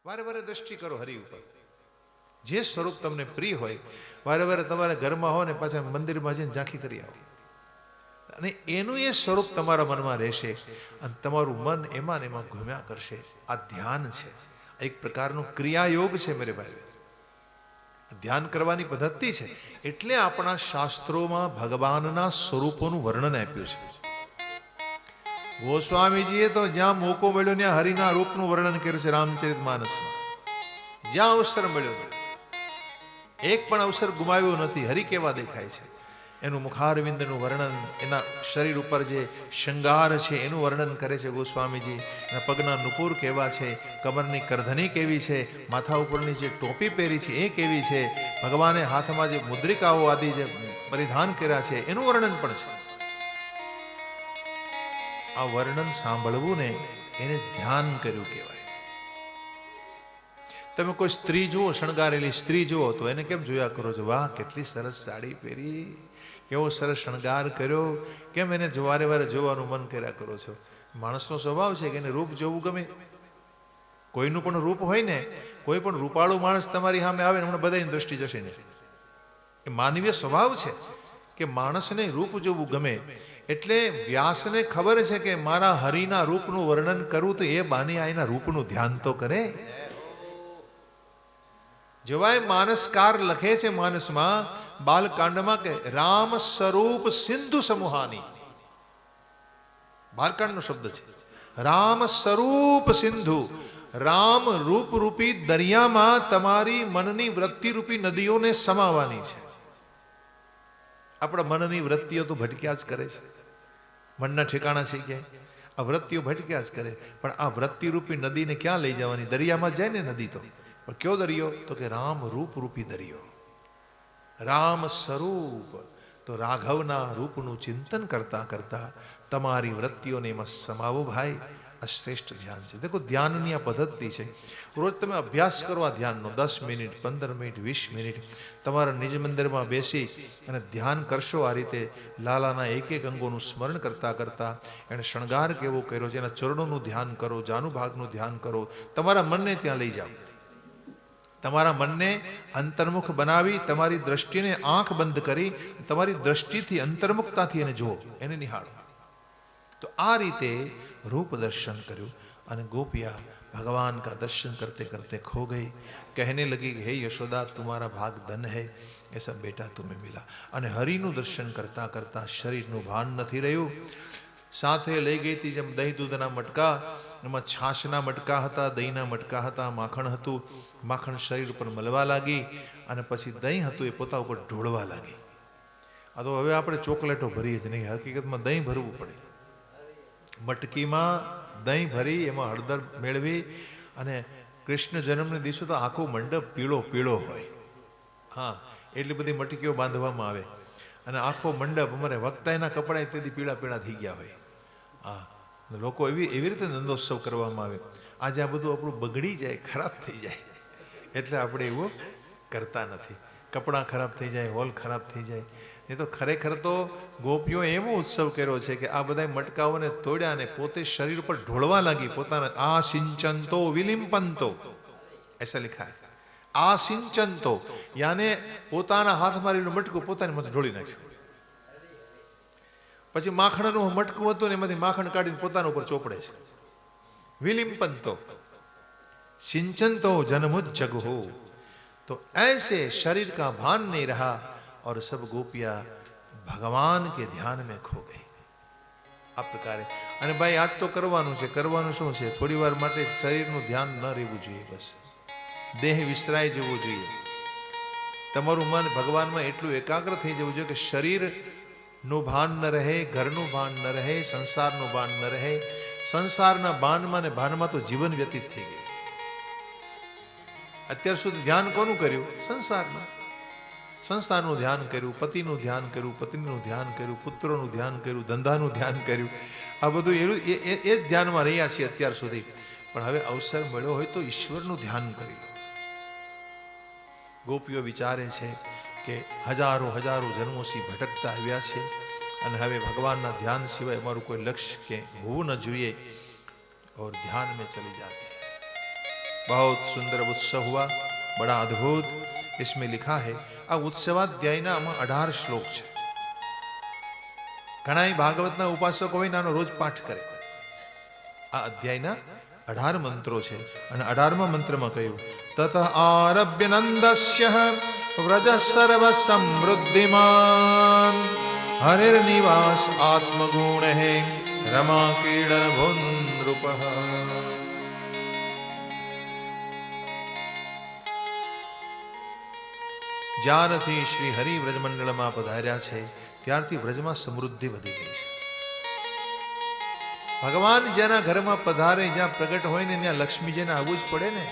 વારે વારે દ્રષ્ટિ કરો હરિ ઉપર. જે સ્વરૂપ તમને પ્રિય હોય વારે વારે તમારા ઘરમાં હો ને પાછા મંદિરમાં જઈને ઝાંખી કરી આવો, અને એનું એ સ્વરૂપ તમારા મનમાં રહેશે અને તમારું મન એમાં ને એમાં ઘૂમ્યા કરશે. આ ધ્યાન છે, એક પ્રકારનું ક્રિયાયોગ છે મેરે ભાઈ. ધ્યાન કરવાની પદ્ધતિ છે. એટલે આપણા શાસ્ત્રોમાં ભગવાનના સ્વરૂપોનું વર્ણન આપ્યું છે. ગોસ્વામીજીએ તો જ્યાં મોકો મળ્યો ત્યાં હરિના રૂપનું વર્ણન કર્યું છે રામચરિતમાનસમાં. જ્યાં અવસર મળ્યો એક પણ અવસર ગુમાવ્યો નથી. હરિ કેવા દેખાય છે એનું મુખારવિંદનું વર્ણન, એના શરીર ઉપર જે શૃંગાર છે એનું વર્ણન કરે છે ગોસ્વામીજી. એના પગના નુપુર કેવા છે, કમરની કરધની કેવી છે, માથા ઉપરની જે ટોપી પહેરી છે એ કેવી છે, ભગવાને હાથમાં જે મુદ્રિકાઓ આદિ જે પરિધાન કર્યા છે એનું વર્ણન પણ છે. આ વર્ણન સાંભળવું ને એને ધ્યાન કર્યું કહેવાય. તમે કોઈ સ્ત્રી જુઓ, શણગારેલી સ્ત્રી જુઓ તો એને કેમ જોયા કરો છો? વાહ, કેટલી સરસ સાડી પહેરી, કેવો સરસ શણગાર કર્યો, કેમ એને વારે વારે જોવાનું મન કર્યા કરો છો? માણસનો સ્વભાવ છે કે એને રૂપ જોવું ગમે. કોઈનું પણ રૂપ હોય ને, કોઈ પણ રૂપાળું માણસ તમારી સામે આવે ને હમણાં બધાની દ્રષ્ટિ જશે ને. એ માનવીય સ્વભાવ છે કે માણસને રૂપ જોવું ગમે. એટલે વ્યાસને ખબર છે કે મારા હરિના રૂપનું વર્ણન કરું તો એ બાની આઈના રૂપનું ધ્યાન તો કરે. જેવાય માનસકાર લખે છે માનસમાં, બાલકાંડમાં કે રામ સ્વરૂપ સિંધુ સમૂહાની. બાલકાંડનો શબ્દ છે. રામ સ્વરૂપ સિંધુ. રામ રૂપ રૂપી દરિયામાં તમારી મનની વૃત્તિ રૂપી નદીઓને સમાવાની છે. આપણા મનની વૃત્તિઓ તો ભટક્યા જ કરે છે. મનના ઠેકાણા છે ક્યાંય? આ વૃત્તિઓ ભટક્યા જ કરે. પણ આ વૃત્તિ રૂપી નદીને ક્યાં લઈ જવાની? દરિયામાં જાય ને નદી તો. પણ કયો દરિયો? તો કે રામ રૂપ રૂપી દરિયો. રામ સ્વરૂપ. તો રાઘવના રૂપનું ચિંતન કરતા કરતા તમારી વૃત્તિઓને એમાં સમાવો ભાઈ. આ શ્રેષ્ઠ ધ્યાન છે. દેખો, ધ્યાનની આ પદ્ધતિ છે. રોજ તમે અભ્યાસ કરો આ ધ્યાનનો. 10 મિનિટ, 15 મિનિટ, 20 મિનિટ તમારા નિજ મંદિરમાં બેસી અને ધ્યાન કરશો. આ રીતે લાલાના એક એક અંગોનું સ્મરણ કરતા કરતા એણે શણગાર કેવો કર્યો છે, એના ચરણોનું ધ્યાન કરો, જાનુભાગનું ધ્યાન કરો. તમારા મનને ત્યાં લઈ જાઓ. તમારા મનને અંતર્મુખ બનાવી, તમારી દ્રષ્ટિને આંખ બંધ કરી તમારી દ્રષ્ટિથી અંતર્મુખતાથી એને જુઓ, એને નિહાળો. તો આ રીતે रूप दर्शन કર્યું અને गोपिया भगवान का दर्शन करते करते खो गई. कहने लगी हे यशोदा, तुम्हारा भाग धन है, ऐसा बेटा तुम्हें मिला. અને હરિનું દર્શન કરતા કરતા શરીરનું ભાન નથી રહ્યું. સાથે લઈ ગઈ હતી જેમ દહીં દૂધના મટકા, એમાં છાશના મટકા હતા, દહીંના મટકા હતા, માખણ હતું. માખણ શરીર ઉપર મળવા લાગી અને પછી દહીં હતું એ પોતા ઉપર ઢોળવા લાગી. આ તો હવે આપણે ચોકલેટો ભરીએ જ નહીં, હકીકતમાં દહીં ભરવું પડે. મટકીમાં દહીં ભરી એમાં હળદર મેળવી અને કૃષ્ણ જન્મને દિવસે તો આખો મંડપ પીળો પીળો હોય. હા, એટલી બધી મટકીઓ બાંધવામાં આવે અને આખો મંડપ અમારે વક્તાના કપડાં તેથી પીળા પીળા થઈ ગયા હોય. હા, લોકો એવી રીતે નંદોત્સવ કરવામાં આવે. આજે આ બધું આપણું બગડી જાય, ખરાબ થઈ જાય, એટલે આપણે એવું કરતા નથી. કપડાં ખરાબ થઈ જાય, હોલ ખરાબ થઈ જાય. એ તો ખરેખર તો ગોપીઓ એવો ઉત્સવ કર્યો છે કે આ બધા મટકાઓને તોડ્યા અને પોતે શરીર પર ઢોળવા લાગી. પોતાના આ સિંચનતો વિલિમ્પંતો એસા લિખા હૈ. આ સિંચનતો યાને પોતાના હાથમાં રહેલું મટકું પોતાની માથે ઢોળી નાખ્યું. પછી માખણનું મટકું હતું ને એમાંથી માખણ કાઢીને પોતાના ઉપર ચોપડે છે. विलिम्पंतो सिंचनतो जन्मुज जग हो. तो ऐसे शरीर का भान नहीं रहा और सब गोपियां भगवान के ध्यान में खो गई. આ પ્રકારે. અને ભાઈ આજ તો કરવાનું છે. કરવાનું શું છે? થોડી વાર માટે શરીરનું ધ્યાન ન રહેવું જોઈએ. બસ દેહ વિસરાય જવું જોઈએ. તમારું મન ભગવાનમાં એટલું એકાગ્ર થઈ જવું જોઈએ કે શરીરનું ભાન ન રહે, ઘરનું ભાન ન રહે, સંસારનું ભાન ન રહે. સંસારના બાનમાં ને ભાનમાં તો જીવન વ્યતીત થઈ ગયું. અત્યાર સુધી ધ્યાન કોનું કર્યું? સંસારનું. સંસ્થાનું ધ્યાન કર્યું, પતિનું ધ્યાન કર્યું, પત્નીનું ધ્યાન કર્યું, પુત્રોનું ધ્યાન કર્યું, ધંધાનું ધ્યાન કર્યું. આ બધું એ જ ધ્યાનમાં રહ્યા છીએ અત્યાર સુધી. પણ હવે અવસર મળ્યો હોય તો ઈશ્વરનું ધ્યાન કરી લો. ગોપીઓ વિચારે છે કે હજારો હજારો જન્મોથી ભટકતા આવ્યા છે અને હવે ભગવાનના ધ્યાન સિવાય અમારું કોઈ લક્ષ્ય કે હોવું ન જોઈએ. और ध्यान में चली जाती है. बहुत सुंदर उत्सव हुआ, बड़ा अद्भुत। इसमें लिखा है आ उत्सवाध्यायना आमां 18 श्लोक है। घणाय भागवतना उपासको होय नानो रोज पाठ करे। आ अध्यायना 18 मंत्रो छे अने 18मा मंत्रमा कह्युं तत आरभ्य नंदस्य व्रज सर्व समृद्धिमान हरिर्निवास आत्मगुण है रमा क्रीडन भुन नृपः। ज्यारथी श्री हरि व्रजमंडल में पधार्या छे त्यारथी व्रज में समृद्धि वधी गई है। भगवान जेना घर में पधारे ज्यां प्रगट होय ने त्यां लक्ष्मीजी ने आवुं ज पड़े ने।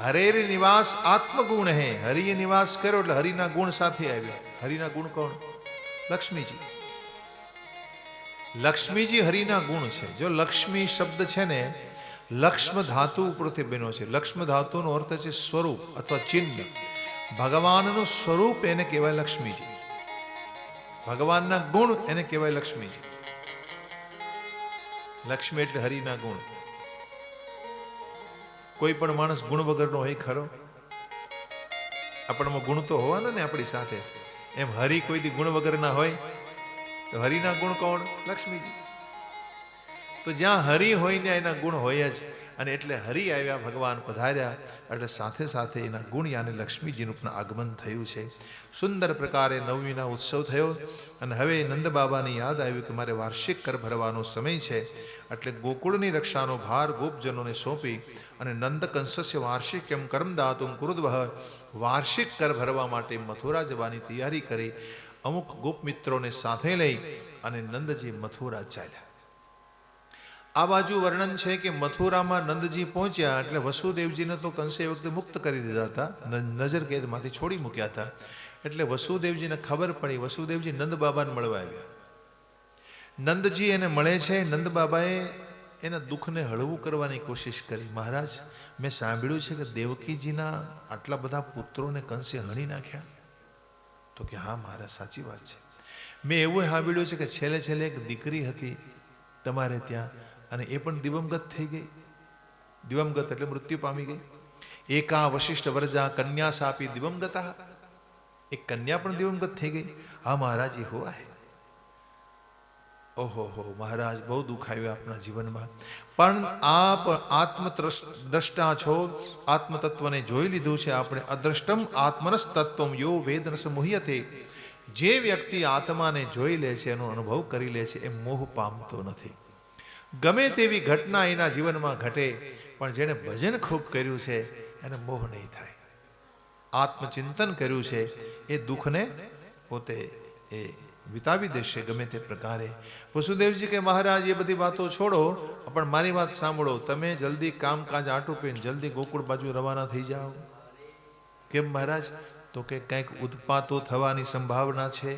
हरेर निवास आत्मगुण है, हरि निवास करो એટલે હરિના ગુણ સાથે આવ્યા। હરિના ગુણ કોણ? લક્ષ્મીજી। લક્ષ્મીજી હરિના ગુણ છે। જો લક્ષ્મી શબ્દ છે ને લક્ષ્મ ધાતુ ઉપરથી બન્યો છે। લક્ષ્મ ધાતુનો અર્થ છે સ્વરૂપ અથવા ચિહ્ન। ભગવાનનું સ્વરૂપ એને કહેવાય લક્ષ્મીજી। ભગવાનના ગુણ એને કહેવાય લક્ષ્મીજી। લક્ષ્મી એટલે હરિના ગુણ। कोई पण माणस गुण वगरनो होय खरो? आपणामां गुण तो होवाना ने आपणी साथे। एम हरि कोई दी गुण वगरना होय तो हरिना गुण कोण? लक्ष्मीजी। तो ज्यां हरि होय ने एना गुण होय ज अने एटले हरि आव्या, भगवान पधार्या एटले साथे साथे एना गुण याने लक्ष्मीजीनुं पण आगमन थयुं छे। सुंदर प्रकारे नवमीना उत्सव थयो अने हवे नंद बाबानी याद आव्युं के मारे वार्षिक कर भरवानो समय छे एटले गोकुळनी रक्षानो भार गोपजनोने सोंपी अने नंद कंसस्य वार्षिक्यम कर्मदातुं कुरुद्वः वार्षिक कर भरवा माटे मथुरा जवानी तैयारी करी। अमुक गोप मित्रोने साथे लई अने नंदजी मथुरा चाल्या। आ बाजू वर्णन है कि मथुरा में नंदजी पहुंचा एटले वसुदेवजी ने तो कंसे वखते मुक्त करी दीधा था, नजर कैद मांथी छोड़ी मूक्या था। एटले वसुदेवजी ने खबर पड़ी। वसुदेवजी नंद बाबा ने मळवा आव्या। नंदजी एने मळे छे। नंद बाबाए एना दुख ने हळवुं करवानी कोशिश करी। महाराज, मैं सांभळ्युं छे के देवकीजीना आटला बधा पुत्रोने कंसे हणी नाख्या। तो कि हाँ महाराज, साची बात छे। मैं एवुं सांभळ्युं छे के छेल्ले छेल्ले एक दीकरी हती तमारे त्यां अने ए पण दिवंगत थई गई। दिवंगत एटले मृत्यु पामी गई। एका वशिष्ठ वर्जा कन्या सापी दिवंगता। एक कन्या पण दिवंगत थई गई। हाँ महाराज, ये हुआ है। ओहो हो महाराज, बहुत दुख आव्युं आपना जीवन में। पण आप आत्मद्रष्टा छो, आत्मतत्वने जोई लीधुं छे आपणे। अदृष्टम आत्मनस्तत्वम यो वेद न मुह्यते। जे व्यक्ति आत्मा ने जोई ले छे, एनो अनुभव करी ले छे, ए मोह पामतो नथी। गमे तेवी घटना एना जीवन में घटे, पण जेने भजन खूब कर्युं छे एने मोह नहीं थाय। आत्मचिंतन कर्युं छे ए दुख ने पोते ए वितावी देशे गमे ते प्रकारे। वसुदेवजी के महाराज, ये बधी बातों छोड़ो, पण मारी बात सांभळो। तमे जल्दी कामकाज आटोपीने जल्दी गोकुळ बाजू रवाना थई जाओ। केम महाराज? तो के कंईक उत्पातो थवानी संभावना छे।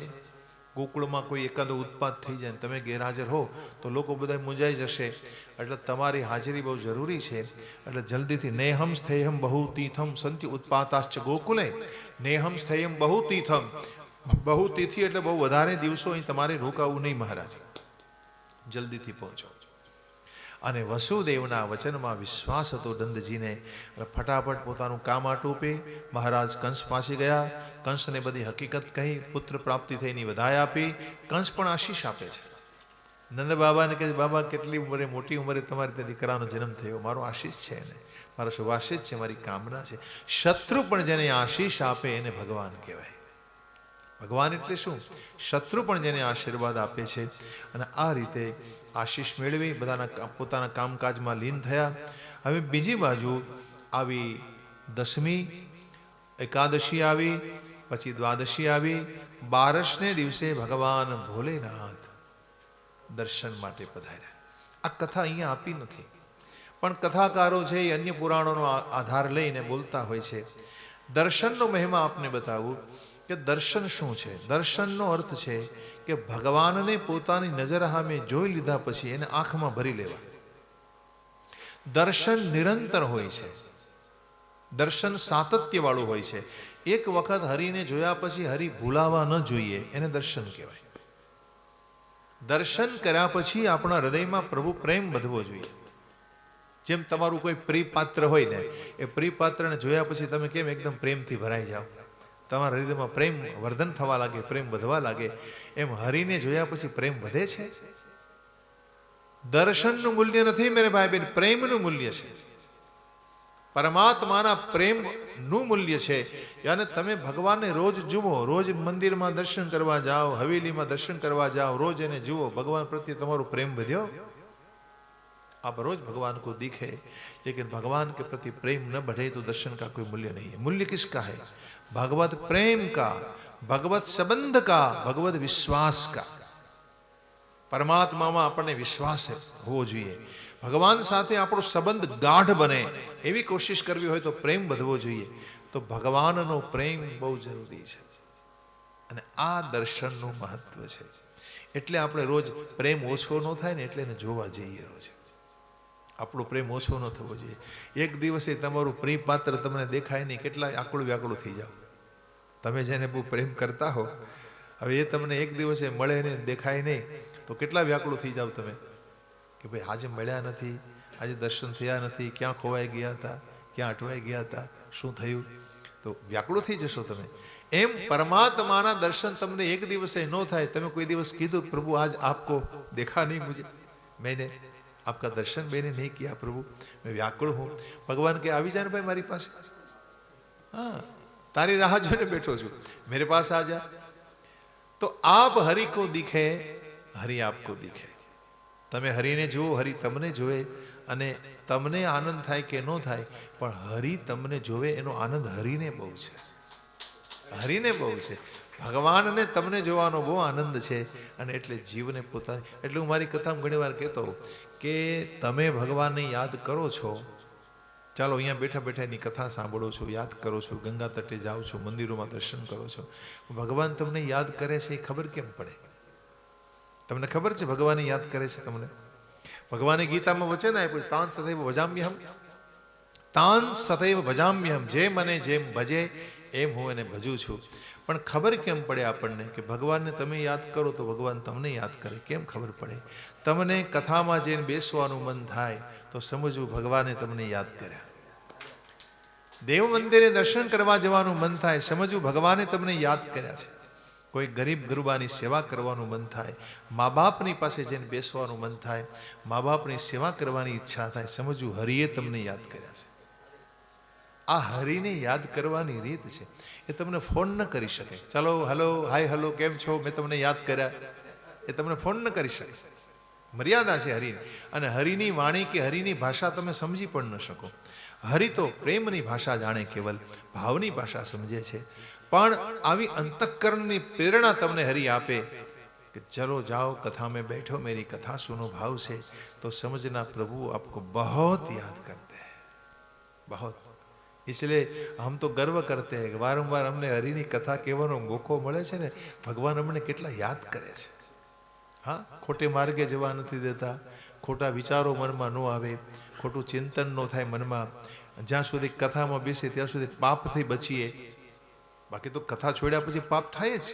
गोकुळ में कोई एकादो उत्पात थई जाए, तमे गैरहाजर हो तो लोको बधाय मूंझाई जशे। एटले तमारी हाजरी बहु जरूरी छे। एटले जल्दीथी नेहम स्थेयम बहु तीर्थम सन्ति उत्पाताश्च गोकुले। नेहम स्थेयम बहु तीर्थम, बहु तिथि एटले बहु वधारे दिवसो अहीं तमारे रोकावुं नहीं महाराज, जल्दीथी पहोंचो। अने वसुदेवना वचन में विश्वास हतो नंदजीने। फटाफट पोतानुं काम आटोपे महाराज कंस पासे गया। कंस ने बधी हकीकत कही, पुत्र प्राप्ति थईनी बधाई आपी। कंस पण आशीष आपे छे। नंद बाबा ने कहे, बाबा केटली उमरे, मोटी उमरे तमारे ते दीकरानो जन्म थयो, मारो आशीष छे ने, मारो शुभाशीष छे, मारी कामना छे। शत्रु पण जेने आशीष आपे एने भगवान कहेवाय। भगवान एटले शुं? शत्रु पण जेने आशीर्वाद आपे छे। अने आ रीते आशीष मेळवी बधाना पोताना कामकाज में लीन थया। हवे बीजी बाजू आवी दशमी, एकादशी आवी, पछी द्वादशी आवी। 12 दिवसे भगवान भोलेनाथ दर्शन माटे पधार्या। आ कथा अहींया आपी नथी, पण कथाकारो छे ए अन्य पुराणोनो आधार लईने बोलता होय छे। दर्शननो महिमा आपने बतावुं के दर्शन शुं छे। दर्शननो अर्थ छे के भगवान ने पोतानी नजर सामे जोई लीधा पछी एने आंखमां भरी लेवा। दर्शन निरंतर होय छे। दर्शन सातत्यवाळुं होय छे। एक वखत हरिने जोया पछी हरि भूलावा न जोईए, एने दर्शन कहेवाय। दर्शन कर्या पछी आपणा हृदयमां प्रभु प्रेम वधवो जोईए। જેમ તમારું કોઈ પ્રિય પાત્ર હોય ને, એ પ્રિય પાત્રને જોયા પછી તમે કેમ એકદમ પ્રેમથી ભરાઈ જાઓ, તમારા હૃદયમાં પ્રેમ વર્ધન થવા લાગે, પ્રેમ વધવા લાગે, એમ હરિને જોયા પછી પ્રેમ વધે છે. દર્શનનું મૂલ્ય નથી મેરે ભાઈ બહેન, પ્રેમનું મૂલ્ય છે. પરમાત્માના પ્રેમનું મૂલ્ય છે. અને તમે ભગવાનને રોજ જુઓ, રોજ મંદિરમાં દર્શન કરવા જાઓ, હવેલીમાં દર્શન કરવા જાઓ, રોજ એને જુઓ, ભગવાન પ્રત્યે તમારો પ્રેમ વધ્યો. आप रोज भगवान को दिखे लेकिन भगवान के प्रति प्रेम न बढ़े तो दर्शन का कोई मूल्य नहीं है. मूल्य किसका है? भगवत प्रेम का, भगवत संबंध का, भगवत विश्वास का. परमात्मा में अपने विश्वास होवो જોઈએ, भगवान साथे આપણો સંબંધ ગાઢ બને એવી કોશિશ કરવી હોય તો પ્રેમ વધવો જોઈએ. તો ભગવાનનો પ્રેમ બહુ જરૂરી છે અને આ દર્શનનું મહત્વ છે. એટલે આપણે રોજ પ્રેમ ઓછો ન થાય ને એટલે એને જોવા જઈએ રોજ. આપણો પ્રેમ ઓછો ન થવો જોઈએ. એક દિવસે તમારું પ્રિય પાત્ર તમને દેખાય નહીં, કેટલા આકળું વ્યાકળું થઈ જાઓ. તમે જેને બહુ પ્રેમ કરતા હો, હવે એ તમને એક દિવસે મળે ને દેખાય નહીં તો કેટલા વ્યાકળું થઈ જાઓ તમે કે ભાઈ આજે મળ્યા નથી, આજે દર્શન થયા નથી, ક્યાં ખોવાઈ ગયા હતા, ક્યાં અટવાઈ ગયા હતા, શું થયું, તો વ્યાકળું થઈ જશો તમે. એમ પરમાત્માના દર્શન તમને એક દિવસે ન થાય. તમે કોઈ દિવસ કીધું પ્રભુ આજ આપકો દેખા નહીં, મુझे मैंने आपका दर्शन मैंने नहीं किया प्रभु, मैं व्याकुल हूँ. भगवान के આવી જા ને ભાઈ મારી પાસે, હા તારી રાહ જોઈને બેઠો છું, मेरे पास आ जा. तो आप हरि को दिखे, हरि आपको दिखे. તમે હરિને જુઓ, હરિ તમને જોવે અને તમને આનંદ થાય કે ન થાય, પણ હરિ તમને જોવે એનો આનંદ હરિને બહુ છે, હરિને બહુ છે. ભગવાનને તમને જોવાનો બહુ આનંદ છે અને એટલે જીવને પોતાની, એટલે હું મારી કથામાં ઘણી વાર કહેતો કે તમે ભગવાનને યાદ કરો છો, ચાલો અહીંયા બેઠા બેઠા એની કથા સાંભળો છો, યાદ કરો છો, ગંગા તટે જાઓ છો, મંદિરોમાં દર્શન કરો છો, ભગવાન તમને યાદ કરે છે એ ખબર કેમ પડે? તમને ખબર છે ભગવાન યાદ કરે છે તમને? ભગવાને ગીતામાં વચન આપ્યું, તાન સદૈવ ભજામ્યહમ, તાન સદૈવ ભજામ્યહમ, જે મને જેમ ભજે એમ હું એને ભજું છું. પણ ખબર કેમ પડે આપણને કે ભગવાનને તમે યાદ કરો તો ભગવાન તમને યાદ કરે? કેમ ખબર પડે? તમને કથામાં જઈને બેસવાનું મન થાય તો સમજવું ભગવાને તમને યાદ કર્યા. દેવ મંદિરે દર્શન કરવા જવાનું મન થાય, સમજવું ભગવાને તમને યાદ કર્યા છે. કોઈ ગરીબ ગરુબાની સેવા કરવાનું મન થાય, મા બાપની પાસે જઈને બેસવાનું મન થાય, મા બાપની સેવા કરવાની ઈચ્છા થાય, સમજવું હરિએ તમને યાદ કર્યા છે. આ હરિને યાદ કરવાની રીત છે. એ તમને ફોન ન કરી શકે, ચાલો હલો હાય હલો કેમ છો મેં તમને યાદ કર્યા, એ તમને ફોન ન કરી શકે. મર્યાદા છે હરિની. અને હરિની વાણી કે હરિની ભાષા તમે સમજી પણ ન શકો. હરિ તો પ્રેમની ભાષા જાણે, કેવલ ભાવની ભાષા સમજે છે. પણ આવી અંતઃકરણની પ્રેરણા તમને હરિ આપે कि चलो जाओ कथा में बैठो, मेरी कथा सुनो भाव से, तो समझना प्रभु आपको बहुत याद करते हैं, बहुत. इसलिए हम तो गर्व करते हैं कि वारंवार हमने हरिनी कथा कहेવાનો મોકો મળે છે ને, ભગવાન અમને કેટલા યાદ કરે છે. હા, ખોટે માર્ગે જવા નથી દેતા, ખોટા વિચારો મનમાં ન આવે, ખોટું ચિંતન ન થાય મનમાં. જ્યાં સુધી કથામાં બેસે ત્યાં સુધી પાપથી બચીએ. બાકી તો કથા છોડ્યા પછી પાપ થાય જ.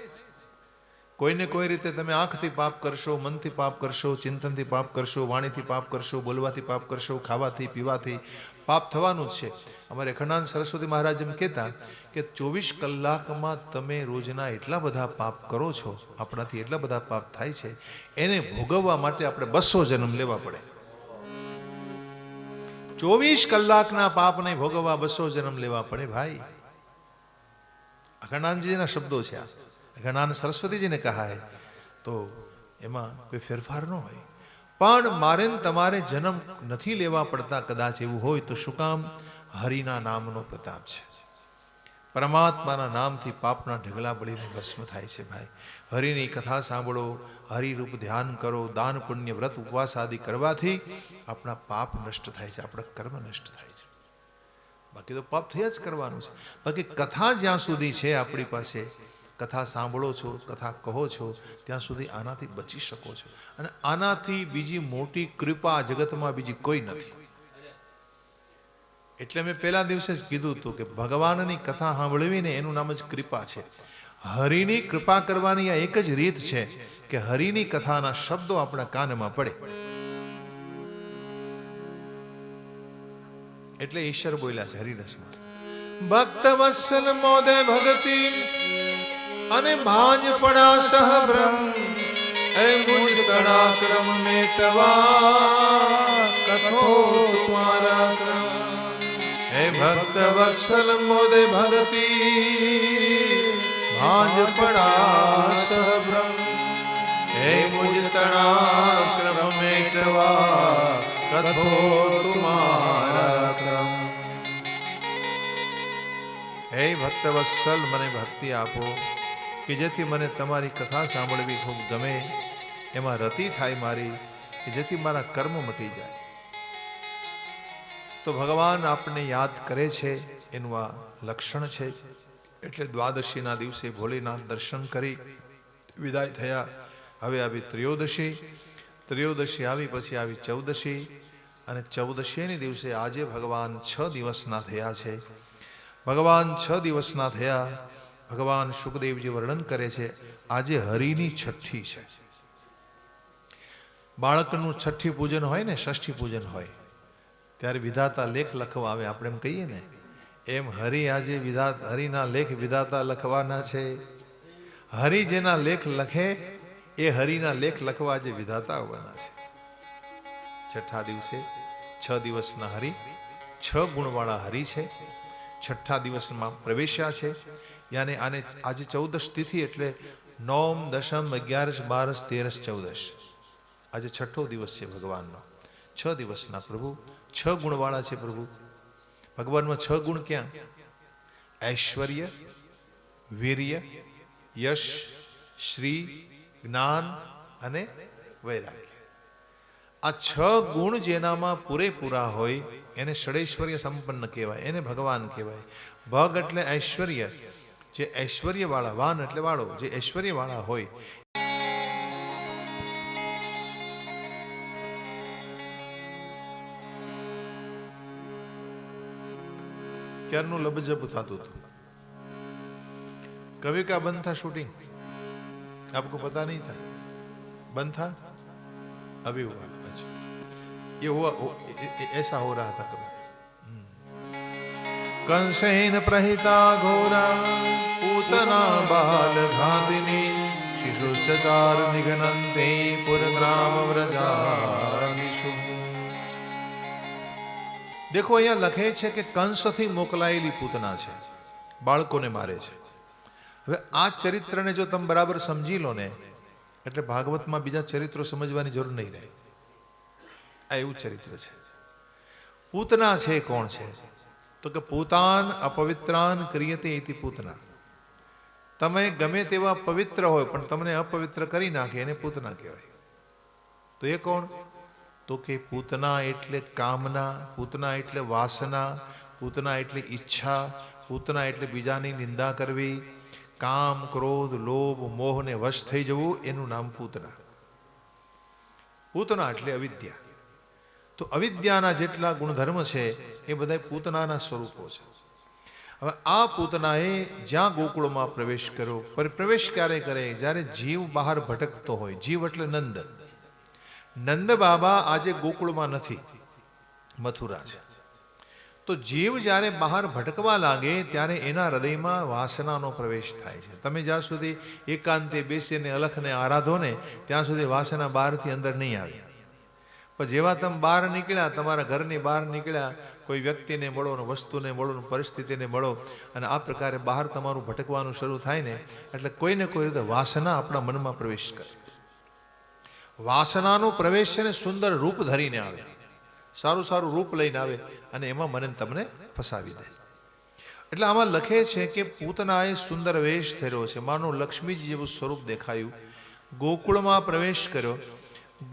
કોઈને કોઈ રીતે તમે આંખથી પાપ કરશો, મનથી પાપ કરશો, ચિંતનથી પાપ કરશો, વાણીથી પાપ કરશો, બોલવાથી પાપ કરશો, ખાવાથી પીવાથી પાપ થવાનું જ છે. અમારે અખંડાનંદ સરસ્વતી મહારાજ એમ કહેતા કે 24 કલાકમાં તમે રોજના એટલા બધા પાપ કરો છો, આપણાથી એટલા બધા પાપ થાય છે, એને ભોગવવા માટે આપણે 200 જન્મ લેવા પડે. 24 કલાકના પાપને ભોગવવા 200 જન્મ લેવા પડે ભાઈ. અખંડાનંદજીના શબ્દો છે આ. અખંડાનંદ સરસ્વતીજી ને કહા હૈ, તો એમાં કોઈ ફેરફાર ન હોય. પણ મારે તમારે જન્મ નથી લેવા પડતા. કદાચ એવું હોય તો શું કામ? હરિના નામનો પ્રતાપ છે. પરમાત્માના નામથી પાપના ઢગલા બળીને ભસ્મ થાય છે ભાઈ. હરિની કથા સાંભળો, હરિરૂપ ધ્યાન કરો, દાન પુણ્ય વ્રત ઉપવાસ આદિ કરવાથી આપણા પાપ નષ્ટ થાય છે, આપણા કર્મ નષ્ટ થાય છે. બાકી તો પાપ થયા જ કરવાનું છે. બાકી કથા જ્યાં સુધી છે આપણી પાસે, કથા સાંભળો છો, કથા કહો છો, ત્યાં સુધી આનાથી બચી શકો છો. અને આનાથી બીજી મોટી કૃપા જગતમાં બીજી કોઈ નથી. એટલે મેં પહેલા દિવસે જ કીધું હતું કે ભગવાનની કથા સાંભળવીને એનું નામ જ કૃપા છે. હરિની કૃપા કરવાની આ એક જ રીત છે કે હરિની કથાના શબ્દો આપણા કાનમાં પડે. એટલે ઈશ્વર બોલ્યા છે હરિરસમાં, ભક્ત વત્સલ મોદે ભક્તિ અને ભાંજ પડા સહબ્રહ્મ, એ મુજ તડા ક્રમ મેટવા કથો તુમારા ક્રમ. હે ભક્ત વત્સલ મોદે ભક્તિ ભાંજ પડા સહબ્રહ્મ, હે મુજ તડા ક્રમ મેટવા કથો તુમારા ક્રમ. હે ભક્ત વત્સલ, મને ભક્તિ આપો કે જેથી મને તમારી કથા સાંભળવી ખૂબ ગમે, એમાં રતિ થાય મારી, કે જેથી મારા કર્મ મટી જાય. તો ભગવાન આપણને યાદ કરે છે, એનું આ લક્ષણ છે. એટલે દ્વાદશીના દિવસે ભોલેનાથ દર્શન કરી વિદાય થયા. હવે આવી ત્રયોદશી, ત્રયોદશી આવી પછી આવી ચૌદશી, અને ચૌદશીની દિવસે આજે ભગવાન 6 દિવસના થયા છે. ભગવાન 6 દિવસના થયા. ભગવાન શુકદેવજી વર્ણન કરે છે, આજે હરિની છઠ્ઠી છે. બાળકનું છઠ્ઠી પૂજન હોય ને, ષષ્ઠી પૂજન હોય, ત્યારે વિધાતા લેખ લખવા આવે. આપણે એમ કહીએ ને, એમ હરિ આજે હરિના લેખ વિધાતા લખવાના છે. હરિ જેના લેખ લખે એ હરિના લેખ લખવા આજે વિધાતા આવવાના છે. છઠ્ઠા દિવસે 6 દિવસના હરિ, 6 ગુણવાળા હરિ છે. છઠ્ઠા દિવસમાં પ્રવેશ્યા છે. યાને આને આજે 14 તિથિ એટલે 9, 10, 11, 12, 13, 14. આજે છઠ્ઠો દિવસ છે ભગવાનનો. 6 દિવસના પ્રભુ, 6 ગુણવાળા છે પ્રભુ. ભગવાનમાં 6 ગુણ ક્યાં? ઐશ્વર્ય, વીર્ય, યશ, શ્રી, જ્ઞાન અને વૈરાગ્ય. આ 6 ગુણ જેનામાં પૂરેપૂરા હોય એને ષડૈશ્વર્ય સંપન્ન કહેવાય, એને ભગવાન કહેવાય. ભગ એટલે ઐશ્વર્ય, જે ઐશ્વર્ય વાળા, વાન એટલે વાળો, જે ઐશ્વર્ય વાળા હોય. ક્યારનું લબજબ થતું હતું. कभी का बंद था शूटिंग, आपको पता नहीं था? बंद था, अभी हुआ. अच्छा, ये हुआ, ऐसा हो रहा था कभी. कंसेन प्रहिता घोरा पूतना बाल घातिनी, शिशुश्चार निघनन्ते पुरग्राम व्रजानिषु. देखो અહીંયા લખે છે કે કંસથી મોકલાયેલી પૂતના છે, બાળકોને મારે છે. હવે આ ચરિત્રને જો તમે બરાબર સમજી લો ને, એટલે ભાગવતમાં બીજા ચરિત્રો સમજવાની જરૂર નહીં રહે. આ એવું ચરિત્ર છે. પૂતના છે કોણ છે? તો કે પૂતાન અપવિત્રાન ક્રિયતે ઇતિ પૂતના. તમે ગમે તેવા પવિત્ર હોય પણ તમને અપવિત્ર કરી નાખે એને પૂતના કહેવાય. તો એ કોણ? તો કે પૂતના એટલે કામના, પૂતના એટલે વાસના, પૂતના એટલે ઈચ્છા, પૂતના એટલે બીજાની નિંદા કરવી, કામ, ક્રોધ, લોભ, મોહને વશ થઈ જવું, એનું નામ પૂતના. પૂતના એટલે અવિદ્યા. તો અવિદ્યાના જેટલા ગુણધર્મ છે એ બધા પૂતનાના સ્વરૂપો છે. હવે આ પૂતનાએ જ્યાં ગોકુળમાં પ્રવેશ કર્યો, પ્રવેશ ક્યારે કરે? જ્યારે જીવ બહાર ભટકતો હોય. જીવ એટલે નંદ. નંદ બાબા આજે ગોકુળમાં નથી, મથુરા છે. તો જીવ જ્યારે બહાર ભટકવા લાગે ત્યારે એના હૃદયમાં વાસનાનો પ્રવેશ થાય છે. તમે જ્યાં સુધી એકાંતે બેસીને અલખને આરાધો ને ત્યાં સુધી વાસના બહારથી અંદર નહીં આવે. પણ જેવા તમે બહાર નીકળ્યા, તમારા ઘરની બહાર નીકળ્યા, કોઈ વ્યક્તિને મળો ને વસ્તુને મળો ને પરિસ્થિતિને મળો, અને આ પ્રકારે બહાર તમારું ભટકવાનું શરૂ થાય ને, એટલે કોઈને કોઈ રીતે વાસના આપણા મનમાં પ્રવેશ કરે. વાસનાનો પ્રવેશ છે ને સુંદર રૂપ ધરીને આવે, સારું સારું રૂપ લઈને આવે, અને એમાં મને તમને ફસાવી દે. એટલે આમાં લખે છે કે પૂતનાએ સુંદર વેશ ધર્યો છે, માનો લક્ષ્મીજી જેવું સ્વરૂપ દેખાયું. ગોકુળમાં પ્રવેશ કર્યો.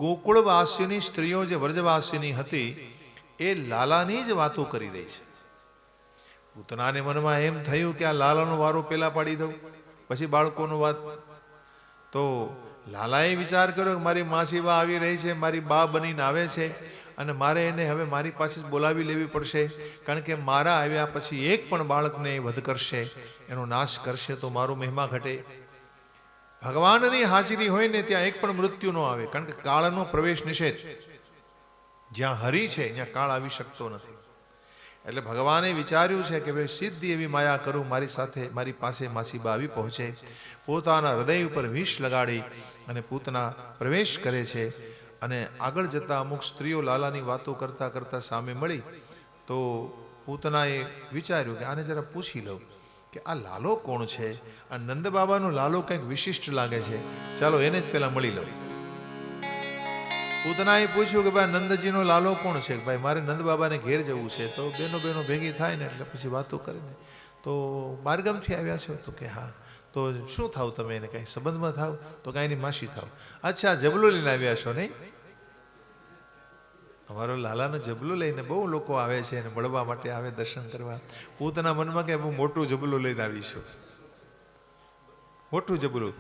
ગોકુળવાસીની સ્ત્રીઓ જે વ્રજવાસીની હતી એ લાલાની જ વાતો કરી રહી છે. પૂતનાને મનમાં એમ થયું કે આ લાલાનો વારો પેલા પાડી દઉં, પછી બાળકોનો વાત. તો લાલાએ વિચાર કર્યો કે મારી માસીબા આવી રહી છે, મારી બા બનીને આવે છે, અને મારે એને હવે મારી પાસે જ બોલાવી લેવી પડશે, કારણ કે મારા આવ્યા પછી એક પણ બાળકને વધ કરશે, એનો નાશ કરશે તો મારું મહિમા ઘટે. ભગવાનની હાજરી હોય ને ત્યાં એક પણ મૃત્યુ ન આવે, કારણ કે કાળનો પ્રવેશ નિષેધ. જ્યાં હરિ છે ત્યાં કાળ આવી શકતો નથી. એટલે ભગવાને વિચાર્યું છે કે ભાઈ સિદ્ધિ એવી માયા કરું મારી સાથે મારી પાસે માસીબા આવી પહોંચે. પોતાના હૃદય ઉપર વિષ લગાડી અને પૂતના પ્રવેશ કરે છે. અને આગળ જતાં અમુક સ્ત્રીઓ લાલાની વાતો કરતાં કરતાં સામે મળી તો પૂતનાએ વિચાર્યું કે આને જરા પૂછી લઉં કે આ લાલો કોણ છે. આ નંદ બાબાનો લાલો કંઈક વિશિષ્ટ લાગે છે, ચાલો એને જ પહેલાં મળી લઉં. પૂતનાએ પૂછ્યું કે ભાઈ નંદજીનો લાલો કોણ છે. ભાઈ મારે નંદ બાબાને ઘેર જવું છે. તો બેનો ભેગી થાય ને એટલે પછી વાતો કરીને તો માર્ગમથી આવ્યા છો તો કે હા. તો શું થાવ તમે એને કાંઈ સંબંધમાં થાવ તો કાંઈ એની માસી થાવ. અચ્છા જબલો લઈને આવ્યા છો નહીં? અમારો લાલાનો જબલું લઈને બહુ લોકો આવે છે અને મળવા માટે આવે દર્શન કરવા. પૂતના મનમાં કે બહુ મોટું જબલું લઈને આવીશું, મોટું જબલું.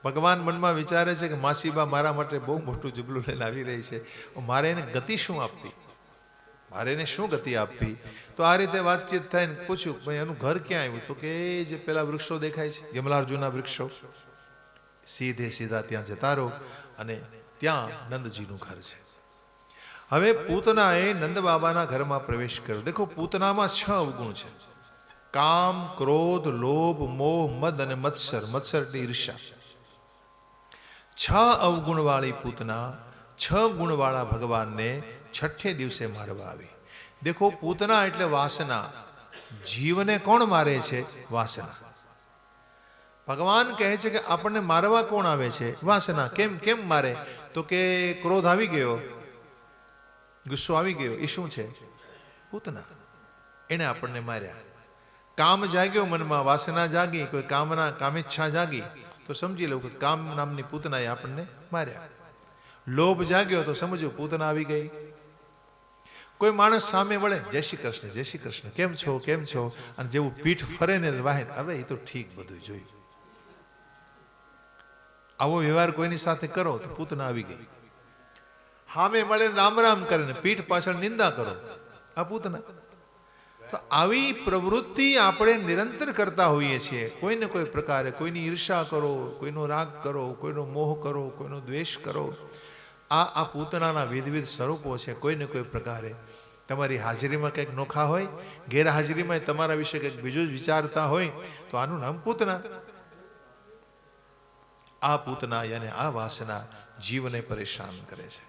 ભગવાન મનમાં વિચારે છે કે માસીબા મારા માટે બહુ મોટું જબલું લઈને આવી રહી છે, મારે એને ગતિ શું આપવી, મારે એને શું ગતિ આપવી. તો આ રીતે વાતચીત થાય ને પૂછ્યું ભાઈ એનું ઘર ક્યાં આવ્યું. તો કે જે પેલા વૃક્ષો દેખાય છે યમલાર્જુના વૃક્ષો, સીધા ત્યાં જતા રહો અને ત્યાં નંદજીનું ઘર છે. હવે પૂતનાએ નંદ બાબાના ઘરમાં પ્રવેશ કર્યો. દેખો પૂતનામાં 6 અવગુણ છે: કામ, ક્રોધ, લોભ, મોહ, મદ અને મત્સર. મત્સરની ઈર્ષા. 6 અવગુણ વાળી પૂતના 6 ગુણ વાળા ભગવાનને છઠ્ઠે દિવસે મારવા આવી. દેખો પૂતના એટલે વાસના. જીવને કોણ મારે છે? વાસના. ભગવાન કહે છે કે આપણને મારવા કોણ આવે છે? વાસના. કેમ મારે? તો કે ક્રોધ આવી ગયો, ગુસ્સો આવી ગયો, એ શું છે? પૂતના. એને આપણને માર્યા. કામ જાગ્યો મનમાં, વાસના જાગી, કોઈ કામેચ્છા જાગી તો સમજી લો કે કામ નામની પૂતનાએ આપણને માર્યા. લોભ જાગ્યો તો સમજો પૂતના આવી ગઈ. કોઈ માણસ સામે વળે, જય શ્રી કૃષ્ણ, જય શ્રી કૃષ્ણ, કેમ છો કેમ છો, અને જેવું પીઠ ફરે ને વાહે, હવે એ તો ઠીક બધું જોયું. આવો વ્યવહાર કોઈની સાથે કરો તો પૂતના આવી ગઈ. સામે મળે રામ રામ કરે ને પીઠ પાછળ નિંદા કરો, આ પૂતના. તો આવી પ્રવૃત્તિ આપણે નિરંતર કરતા હોઈએ છીએ. કોઈને કોઈ પ્રકારે કોઈની ઈર્ષા કરો, કોઈનો રાગ કરો, કોઈનો મોહ કરો, કોઈનો દ્વેષ કરો. આ પૂતનાના વિવિધ સ્વરૂપો છે. કોઈને કોઈ પ્રકારે તમારી હાજરીમાં કંઈક નોખા હોય, ગેરહાજરીમાં તમારા વિશે કંઈક બીજું જ વિચારતા હોય તો આનું નામ પૂતના. આ પૂતના યાને આ વાસના જીવને પરેશાન કરે છે.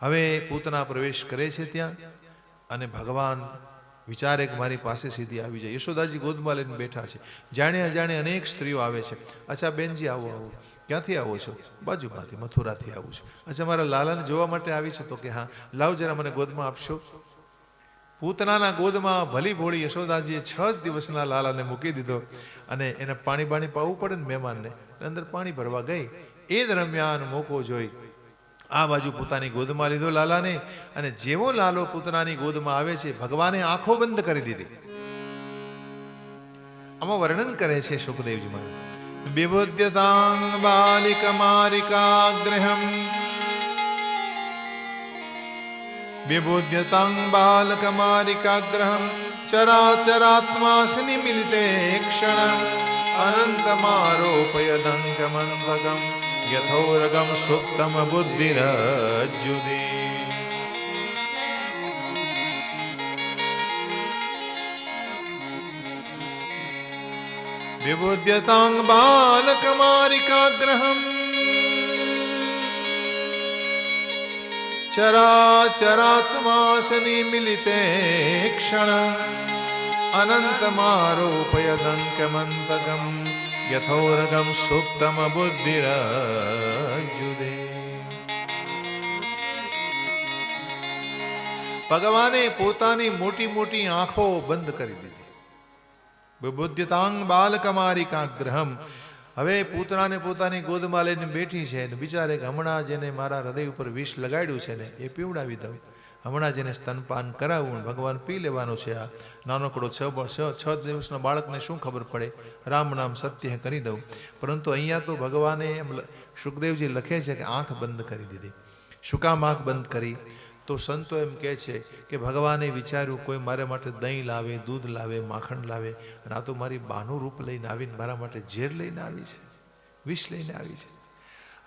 હવે પૂતના પ્રવેશ કરે છે ત્યાં અને ભગવાન વિચારે કે મારી પાસે સીધી આવી જાય. યશોદાજી ગોદમાં લઈને બેઠા છે. જાણે અજાણે અનેક સ્ત્રીઓ આવે છે. અચ્છા બેનજી આવો આવો, ક્યાંથી આવો છો? બાજુમાંથી, મથુરાથી આવું છું. અચ્છા મારા લાલાને જોવા માટે આવી છે? તો કે હા. લાવ જરા મને ગોદમાં આપશો. પૂતનાના ગોદમાં ભલી ભોળી યશોદાજીએ 6 જ દિવસના લાલાને મૂકી દીધો અને એને પાણી પાવું પડે ને મહેમાનને, અંદર પાણી ભરવા ગઈ. એ દરમિયાન મોકો જોઈ આ બાજુ પોતાની ગોદમાં લીધો લાલાને, અને જેવો લાલો પૂતનાની ગોદમાં આવે છે ભગવાને આંખો બંધ કરી દીધી. આમાં વર્ણન કરે છે સુખદેવજી મહારાજ. વિબુધ્યતાં બાલિકમારિકાગ્રહમ વિબુધ્યતાં બાલકમારિકાગ્રહમ ચરાચરાત્માસનિ મિલિતે ક્ષણમ અનંતમારોપયદંકમંતકમ યથોરગમ સુપ્તમ બુદ્ધિરજ્જુદે. વિબુધ્યતાં બાલકમારિકાગ્રહમ ચરાચરાત્માસનિ મિલિતે ક્ષણ અનંતમારોપયદંકમંતકમ યથોરગમ સુપ્તમ બુદ્ધિરજ્જુદે. ભગવાને પોતાની મોટી મોટી આંખો બંધ કરી દીધી. વિબુધ્યતાં બાલકમારિકાગ્રહમ. હવે પૂતનાને પોતાની ગોદમાં લઈને બેઠી છે ને બિચારે કે હમણાં જેને મારા હૃદય ઉપર વિષ લગાડ્યું છે ને એ પીવડાવી દઉં, હમણાં જેને સ્તનપાન કરાવવું, ભગવાન પી લેવાનું છે. આ નાનકડો 6 દિવસના બાળકને શું ખબર પડે, રામ નામ સત્ય કરી દઉં. પરંતુ અહીંયા તો ભગવાને એમ સુખદેવજી લખે છે કે આંખ બંધ કરી દીધી. શું કામ આંખ બંધ કરી? તો સંતો એમ કહે છે કે ભગવાને વિચાર્યું કોઈ મારા માટે દહીં લાવે, દૂધ લાવે, માખણ લાવે, અને આ તો મારી બાનું રૂપ લઈને આવીને મારા માટે ઝેર લઈને આવી છે, વિષ લઈને આવી છે.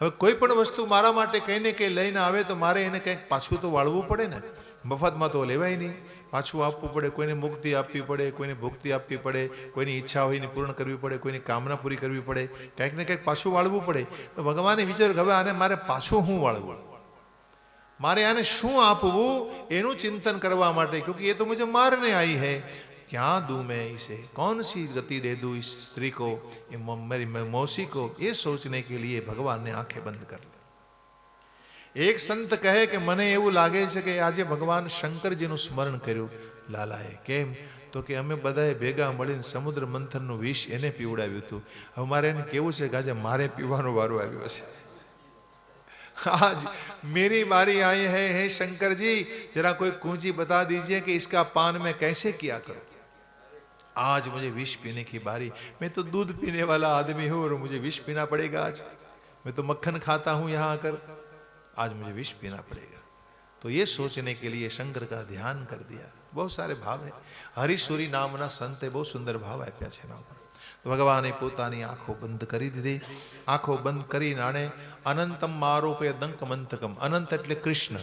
હવે કોઈ પણ વસ્તુ મારા માટે કંઈ ને કંઈ લઈને આવે તો મારે એને કંઈક પાછું તો વાળવું પડે ને, મફતમાં તો લેવાય નહીં. પાછું આપવું પડે, કોઈને મુક્તિ આપવી પડે, કોઈને ભુક્તિ આપવી પડે, કોઈની ઈચ્છા હોય એની પૂર્ણ કરવી પડે, કોઈની કામના પૂરી કરવી પડે, કંઈક ને કંઈક પાછું વાળવું પડે. તો ભગવાને વિચાર્યું કે હવે આને મારે પાછું શું વાળવું, મારે આને શું આપવું, એનું ચિંતન કરવા માટે, ક્યોંકि એ તો મુझे મારને आई है, क्या दूं मैं इसे, कौन सी गति दे दूं इस स्त्री को, मेरी मौसी को, ये सोचने के लिए भगवान ने आंखें बंद कर ली. एक संत કહે કે મને એવું લાગે છે કે આજે ભગવાન શંકરજીનું સ્મરણ કર્યું લાલાએ. કેમ? તો કે અમે બધાએ ભેગા મળીને સમુદ્ર મંથનનું વિષ એને પીવડાવ્યું હતું. હવે મારે એને કેવું છે કે આજે મારે પીવાનો વારો આવ્યો છે. आज मेरी बारी आई है, हे शंकर जी जरा कोई कुंजी बता दीजिए कि इसका पान मैं कैसे किया करूं. आज मुझे विष पीने की बारी, मैं तो दूध पीने वाला आदमी हूं और मुझे विष पीना पड़ेगा. आज मैं तो मक्खन खाता हूं यहाँ आकर, आज मुझे विष पीना पड़ेगा. तो ये सोचने के लिए शंकर का ध्यान कर दिया. बहुत सारे भाव है. हरिसूरी नामना संते बहुत सुंदर भाव आप्या છે એના ઉપર. તો ભગવાને પોતાની આંખો બંધ કરી દીધી. આંખો બંધ કરીને આણે અનંતમ આરોપય દંક મંતકમ, અનંત એટલે કૃષ્ણ,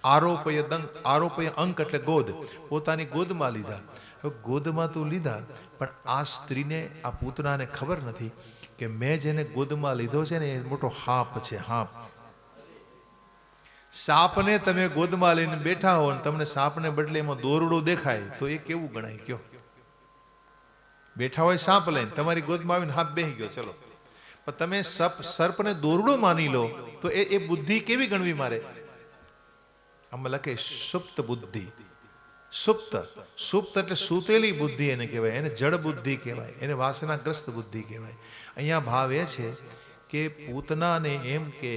આરોપય દંક, આરોપય અંક એટલે ગોદ, પોતાની ગોદમાં લીધા. હવે ગોદમાં તો લીધા, પણ આ સ્ત્રીને, આ પૂતનાને ખબર નથી કે મેં જેને ગોદમાં લીધો છે ને એ મોટો હાપ છે. હાપ, સાપને તમે ગોદમાં લઈને બેઠા હો અને તમને સાપને બદલે એમાં દોરડો દેખાય તો એ કેવું ગણાય? કયો, બેઠા હોય સાપ લઈને, તમારી ગોદમાં આવીને હાપ બેસી ગયો, ચલો, પણ તમે સર્પને દોરડો માની લો તો એ બુદ્ધિ કેવી ગણવી મારે? આમાં લખે સુપ્ત બુદ્ધિ. સુપ્ત, સુપ્ત એટલે સૂતેલી બુદ્ધિ એને કહેવાય, એને જડ બુદ્ધિ કહેવાય, એને વાસનાગ્રસ્ત બુદ્ધિ કહેવાય. અહીંયા ભાવ એ છે કે પૂતનાને એમ કે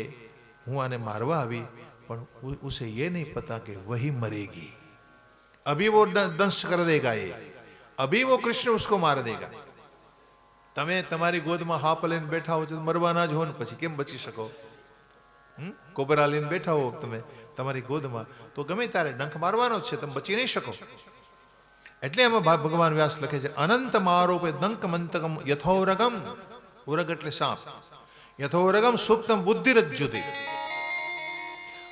હું આને મારવા આવી, પણ ઉસે ये नहीं पता कि वही मरेगी, अभी वो दंश कर देगा, ये अभी वो कृष्ण उसको मार देगा. તમે તમારી ગોદમાં હાપ લઈને બેઠા હો તો મરવાના જ હો ને, પછી કેમ બચી શકો? કોબરા લઈને બેઠા હો તમે તમારી ગોદમાં તો ગમે ત્યારે ડંખ મારવાનો જ છે, તમે બચી નહીં શકો. એટલે એમાં ભગવાન વ્યાસ લખે છે અનંત આરોપે દંક મંતકમ યથોરગમ. ઉરગ એટલે સાપ. યથોરગમ સુપ્તમ બુદ્ધિરજ્જુતિ.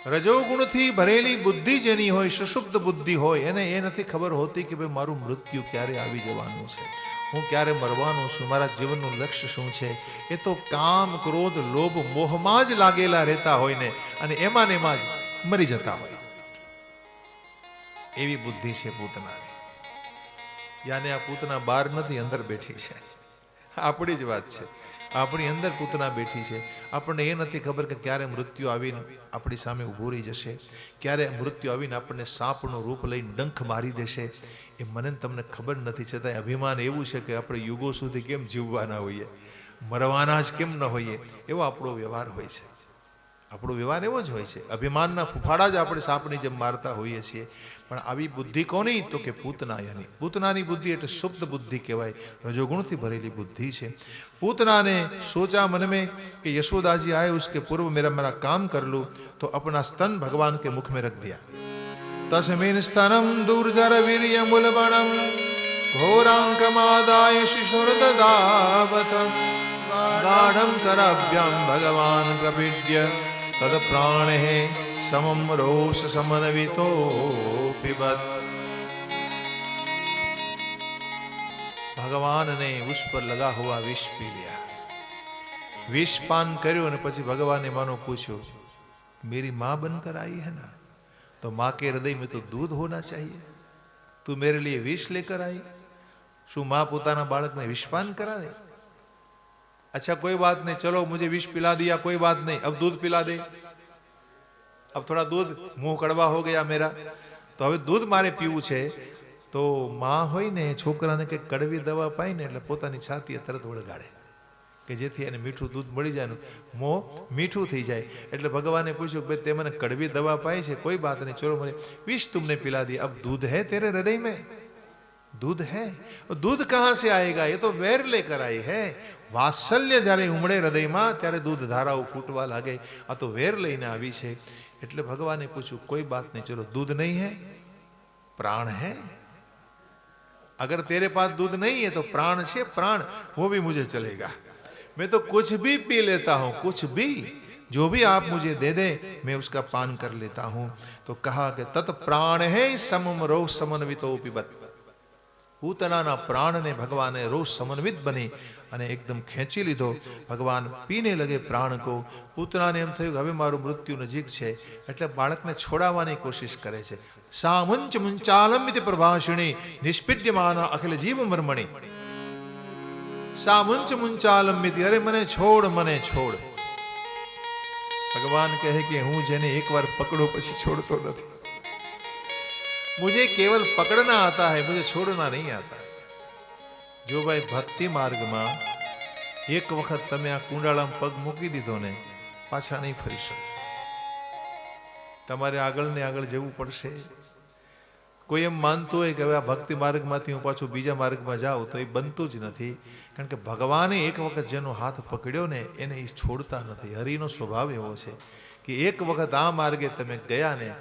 રજોગુણથી ભરેલી બુદ્ધિ જેની હોય, સુષુપ્ત બુદ્ધિ હોય, એને એ નથી ખબર હોતી કે ભાઈ મારું મૃત્યુ ક્યારે આવી જવાનું છે, હું ક્યારે મરવાનો છું, મારા જીવનનું લક્ષ્ય શું છે. એ તો કામ, ક્રોધ, લોભ, મોહમાં જ લાગેલા રહેતા હોય ને, અને એમાં ને એમાં જ મરી જતા હોય. એવી બુદ્ધિ છે પૂતનાની. યાને આ પૂતના બહાર નથી, અંદર બેઠી છે. આપણી જ વાત છે, આપણી અંદર પૂતના બેઠી છે. આપણને એ નથી ખબર કે ક્યારે મૃત્યુ આવીને આપણી સામે ઊભું રહી જશે, ક્યારે મૃત્યુ આવીને આપણને સાપનું રૂપ લઈને ડંખ મારી દેશે. એ મને તમને ખબર નથી. છતાંય અભિમાન એવું છે કે આપણે યુગો સુધી કેમ જીવવાના હોઈએ, મરવાના જ કેમ ન હોઈએ, એવો આપણો વ્યવહાર હોય છે. આપણો વ્યવહાર એવો જ હોય છે. અભિમાનના ફૂફાડા જ આપણે સાપની જેમ મારતા હોઈએ છીએ. પણ આવી બુદ્ધિ કોની? તો કે પૂતનાયાની. પૂતનાની બુદ્ધિ એટલે સુપ્ત બુદ્ધિ કહેવાય, રજોગુણથી ભરેલી બુદ્ધિ છે. पूतना ने सोचा मन में कि यशोदा जी आए उसके पूर्व मेरा काम कर लूं, तो अपना स्तन भगवान के मुख में रख दिया. तस्मिन् स्तनम दुर्जर वीर्य मुलबणम घोरांकमादाय शिशुर्ददावत गाढ़ं कराभ्यां भगवान प्रपीड्य तद प्राणे समम रोष समन्वितो पिबत. भगवान ने उस पर लगा हुआ विष पी लिया. विष पान કર્યો અને પછી ભગવાને માનો પૂછ્યું, मेरी माँ बनकर आई है ना, तो माँ के हृदय में तो दूध होना चाहिए, तू मेरे लिए विष लेकर आई. શું माँ પોતાના બાળકને વિષપાન કરાવે? अच्छा कोई बात नहीं, चलो मुझे विष पिला दिया, कोई बात नहीं, अब दूध पिला दे. अब थोड़ा दूध, मुंह कड़वा हो गया मेरा, तो હવે दूध મારે પીવું છે. તો માં હોય ને છોકરાને કંઈક કડવી દવા પાય ને એટલે પોતાની છાતીએ તરત વળગાડે કે જેથી એને મીઠું દૂધ મળી જાય, મોં મીઠું થઈ જાય. એટલે ભગવાને પૂછ્યું કે ભાઈ તે મને કડવી દવા પાઈ છે, કોઈ बात नहीं, चलो मैंने विष तुमने पिला दिया, अब दूध है तेरे हृदय में, दूध है. दूध कहाँ से आएगा? ये तो वेर लेकर आई है. વાત્સલ્ય જ્યારે ઉમળે હૃદયમાં ત્યારે દૂધ ધારાઓ ફૂટવા લાગે. આ તો વેર લઈને આવી છે. એટલે ભગવાને પૂછ્યું કોઈ बात नहीं, चलो दूध नहीं है, प्राण है. अगर तेरे पास दूध नहीं है तो प्राण छे, प्राण वो भी मुझे चलेगा. मैं तो कुछ भी पी लेता हूं, कुछ भी. जो भी आप मुझे दे दे मैं उसका पान कर लेता हूं। तो कहा कि तत् प्राण है समम रो समन्वितो पिबत। પૂતનાના પ્રાણને ભગવાને રોજ સમન્વિત બની અને એકદમ ખેંચી લીધો। ભગવાન પીને લગે પ્રાણ કો। પૂતનાને એમ થયું કે હવે મારું મૃત્યુ નજીક છે, એટલે બાળકને છોડાવવાની કોશિશ કરે છે। સા મુંચ મુંચાલંબિત પ્રભાષિણી નિષ્પીડ્યમાના અખિલ જીવ મર્મણી। સા મુંચ મુંચાલંબિત, અરે મને છોડ, મને છોડ। ભગવાન કહે કે હું જેને એકવાર પકડો પછી છોડતો નથી। मुझे केवल पकड़ना आता है, मुझे छोड़ना नहीं आता। जो भाई भक्ति मार्ग में एक वक्त तमे आ कुंडाला पग मूकी दीधो ने पाछा नहीं फरी शको। तमारे आगळ ने आगळ जवुं पड़शे। कोई एम मानतुं होय के हवे आ भक्ति मार्ग मांथी हूँ पाछो बीजा मार्ग में जाऊँ, तो ये बनतुं ज नथी। कारण के भगवाने एक वक्त जेनो हाथ पकड़्यो ने एने ए छोड़ता नथी। हरिनो स्वभाव एवो छे कि एक वक्त आ मार्गे तमे गया ने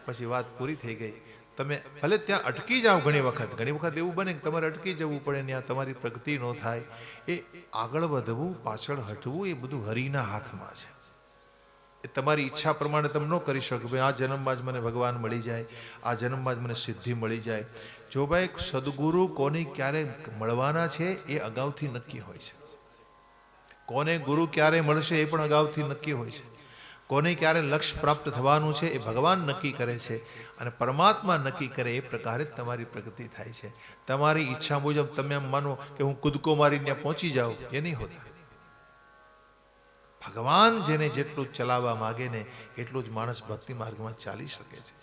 पछी वात पूरी थई गई। તમે ભલે ત્યાં અટકી જાઓ ઘણી વખત એવું બને કે તમારે અટકી જવું પડે ને આ તમારી પ્રગતિ ન થાય। એ આગળ વધવું પાછળ હટવું એ બધું હરિના હાથમાં છે। એ તમારી ઈચ્છા પ્રમાણે તમે ન કરી શકો। ભાઈ આ જન્મમાં જ મને ભગવાન મળી જાય, આ જન્મમાં જ મને સિદ્ધિ મળી જાય। જો ભાઈ સદગુરુ કોને ક્યારે મળવાના છે એ અગાઉથી નક્કી હોય છે। કોને ગુરુ ક્યારે મળશે એ પણ અગાઉથી નક્કી હોય છે। કોને ક્યારે લક્ષ્ય પ્રાપ્ત થવાનું છે એ ભગવાન નક્કી કરે છે અને પરમાત્મા નક્કી કરે એ પ્રકારે જ તમારી પ્રગતિ થાય છે। તમારી ઈચ્છા મુજબ તમે એમ માનો કે હું કૂદકો મારીને ત્યાં પહોંચી જાઉં, એ નહીં હોતા। ભગવાન જેને જેટલું ચલાવવા માગે ને એટલું જ માણસ ભક્તિ માર્ગમાં ચાલી શકે છે।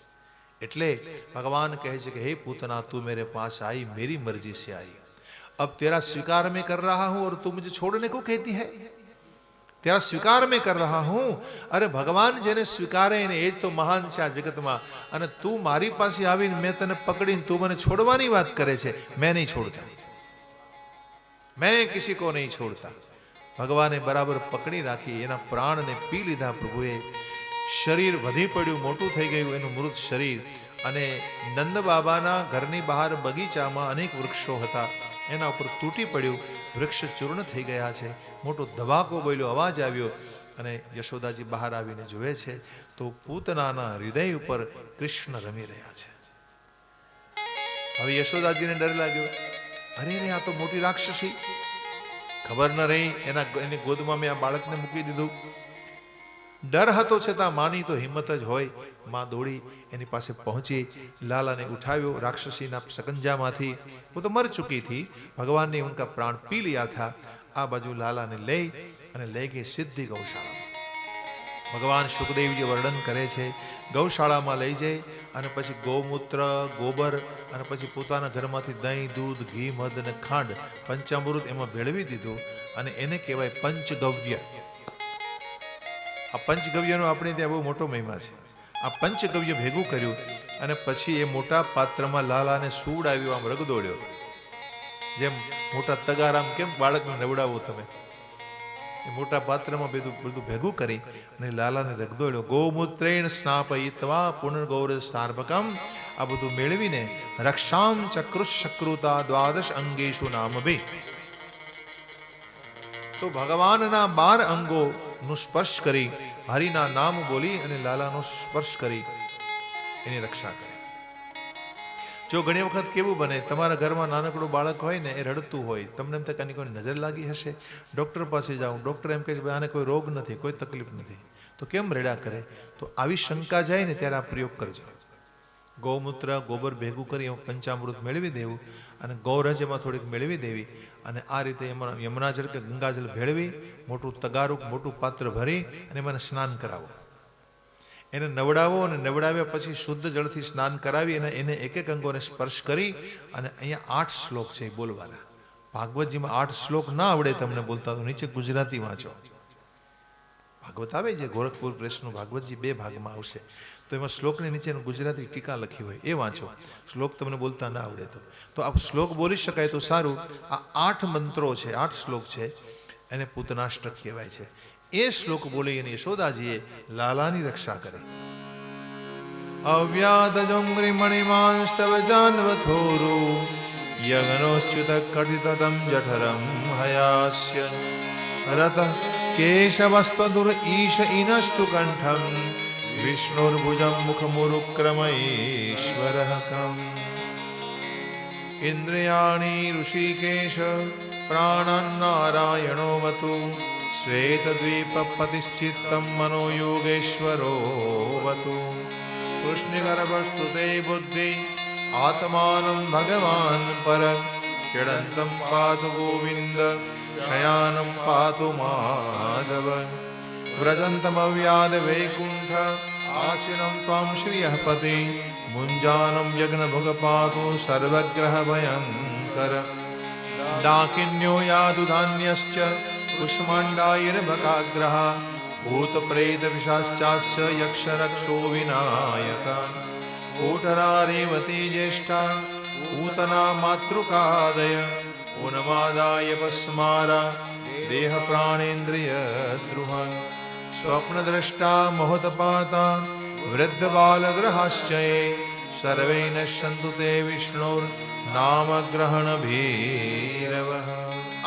એટલે ભગવાન કહે છે કે હે પૂतना तू मेरे पास आई, मेरी मर्जी से आई। अब तेरा स्वीकार मैं कर रहा हूं और तू मुझे छोड़ने को कहती है। तेरा स्वीकार मैं कर रहा हूं। अरे भगवान जेने स्वीकारे ने एज तो महान छे आ जगत में। अने तू मारी पासे आवीने मैं तने पकड़ीने तू मने छोड़वानी बात करे छे। मैं नहीं छोड़ता, मैं किसी को नहीं छोड़ता। भगवाने बराबर पकड़ी राखी, एना प्राण ने पी लीधा प्रभुए। शरीर वधी पड्યું, मोटું થઈ ગયું એનું મૃત શરીર। અને નંદ બાબાના ઘરની બહાર બગીચામાં અનેક વૃક્ષો હતા, એના ઉપર તૂટી પડ્યું, વૃક્ષ ચૂર્ણ થઈ ગયા છે। મોટો ધબાકો બોલ્યો, અવાજ આવ્યો અને યશોદાજી બહાર આવીને જોવે છે તો પૂતનાના હૃદય ઉપર કૃષ્ણ રમી રહ્યા છે। હવે યશોદાજીને ડર લાગ્યો, અરે રે આ તો મોટી રાક્ષસી, ખબર ન રહી એની ગોદમાં મેં આ બાળકને મૂકી દીધું। ડર હતો છતાં માની તો હિંમત જ હોય। માં દોડી એની પાસે પહોંચી, લાલાને ઉઠાવ્યો રાક્ષસીના सकंजाમાંથી। वो तो मर चुकी थी, भगवान ने उनका प्राण पी लिया था। आ बाजू लाला ने ले गई सिद्धि गौशाला। भगवान सुखदेव जी वर्णन करे छे, गौशाला में लई जाए अने पछी गौमूत्र गोबर अने पछी पोताना घरमांथी दही दूध घी मध ने खांड पंचामृत एमां भेळवी दीधुं अने एने कहेवाय पंचगव्य। आ पंचगव्यनो आपणे त्यां बहु मोटो महिमा छे। आ पंचगव्य भेगुं कर्युं अने पछी ए मोटा पात्रमां लालाने सूडाव्यो, आम रगदोळ्यो। जेम मोटा तगाराम केम बाळकने नवडावो तमे, ए मोटा पात्रमां બધું ભેગું કરી અને લાલાને રગદોળ્યો। ગૌમૂત્રેણ સ્નાપયિત્વા પુનર્ગૌર સાર્વકમ। આ બધું મેળવીને રક્ષામ ચક્રુષક્રુતા દ્વાદશ અંગેશુ નામભી। તો ભગવાનના 12 અંગોનો સ્પર્શ કરી, હરિના નામ બોલી અને લાલાનો સ્પર્શ કરી એની રક્ષા કરે। જો ઘણી વખત કેવું બને, તમારા ઘરમાં નાનકડું બાળક હોય ને, એ રડતું હોય, તમને એમ થાય કે કોઈ નજર લાગી હશે, ડૉક્ટર પાસે જાઓ, ડૉક્ટર એમ કહે છે આને કોઈ રોગ નથી, કોઈ તકલીફ નથી, તો કેમ રડ્યા કરે? તો આવી શંકા જાય ને ત્યારે આ પ્રયોગ કરજો। ગૌમૂત્ર ગોબર ભેગું કરી એમાં પંચામૃત મેળવી દેવું અને ગૌરજ એમાં થોડીક મેળવી દેવી અને આ રીતે એમાં યમુનાજળ કે ગંગાજળ ભેળવી મોટું તગારું મોટું પાત્ર ભરી અને એમાં સ્નાન કરાવો। એને નવડાવો અને નવડાવ્યા પછી શુદ્ધ જળથી સ્નાન કરાવી અને એને એક એક અંગોને સ્પર્શ કરી અને અહીંયા 8 શ્લોક છે બોલવાના। ભાગવતજીમાં 8 શ્લોક ના આવડે તમને બોલતા તો નીચે ગુજરાતી વાંચો। ભાગવત આવે છે ગોરખપુર પ્રેસનું ભાગવતજી 2 ભાગમાં આવશે, તો એમાં શ્લોકની નીચે ગુજરાતી ટીકા લખી હોય એ વાંચો। શ્લોક તમને બોલતા ના આવડે તો આ શ્લોક બોલી શકાય તો સારું। આ 8 મંત્રો છે, 8 શ્લોક છે, એને પૂતનાષ્ટક કહેવાય છે। એ શ્લોક બોલી અને યશોદાજીએ લાલાની રક્ષા કરી। અવ્યાદજંગ્રી મણિમાંસ્તવ જાન્વથોરુ યગનોશ્ચ્યુત કટિતટમ જઠરમ હયાસ્ય રતઃ केशवस्त्वदुर ईश इनस्तु कंठम विष्णुर्भुजं मुखमुरुक्रमईश्वरः कम् इंद्रियाणि ऋषिकेश प्राणान्नारायणो वतु श्वेतद्वीपपतिश्चित्तं मनो योगेश्वरो वतु कृष्णगर्भस्तुते बुद्धि आत्मानं भगवान् पर क्रीडन्तं पातु गोविन्द शयानं पातु माधव व्रजन्तमव्याद वैकुण्ठ आसीनं त्वां श्रियः पति मुञ्जानं यज्ञभुग पातु सर्वग्रह भयङ्कर डाकिन्यो यादु धान्यश्च कुष्माण्डायैर्भकाग्रः भूतप्रेतपिशाश्चाश्च यक्षरक्षो विनायक कोटरा रेवती ज्येष्ठा पूतना मातृकादय उन्मादाय पस्मारा देह प्राणेन्द्रिय द्रुह स्वप्नद्रष्टा मोहतपाता वृद्धबालगृहाश्च ये सर्वे नश्यन्तु ते विष्णुर्नाम ग्रहण भैरवः।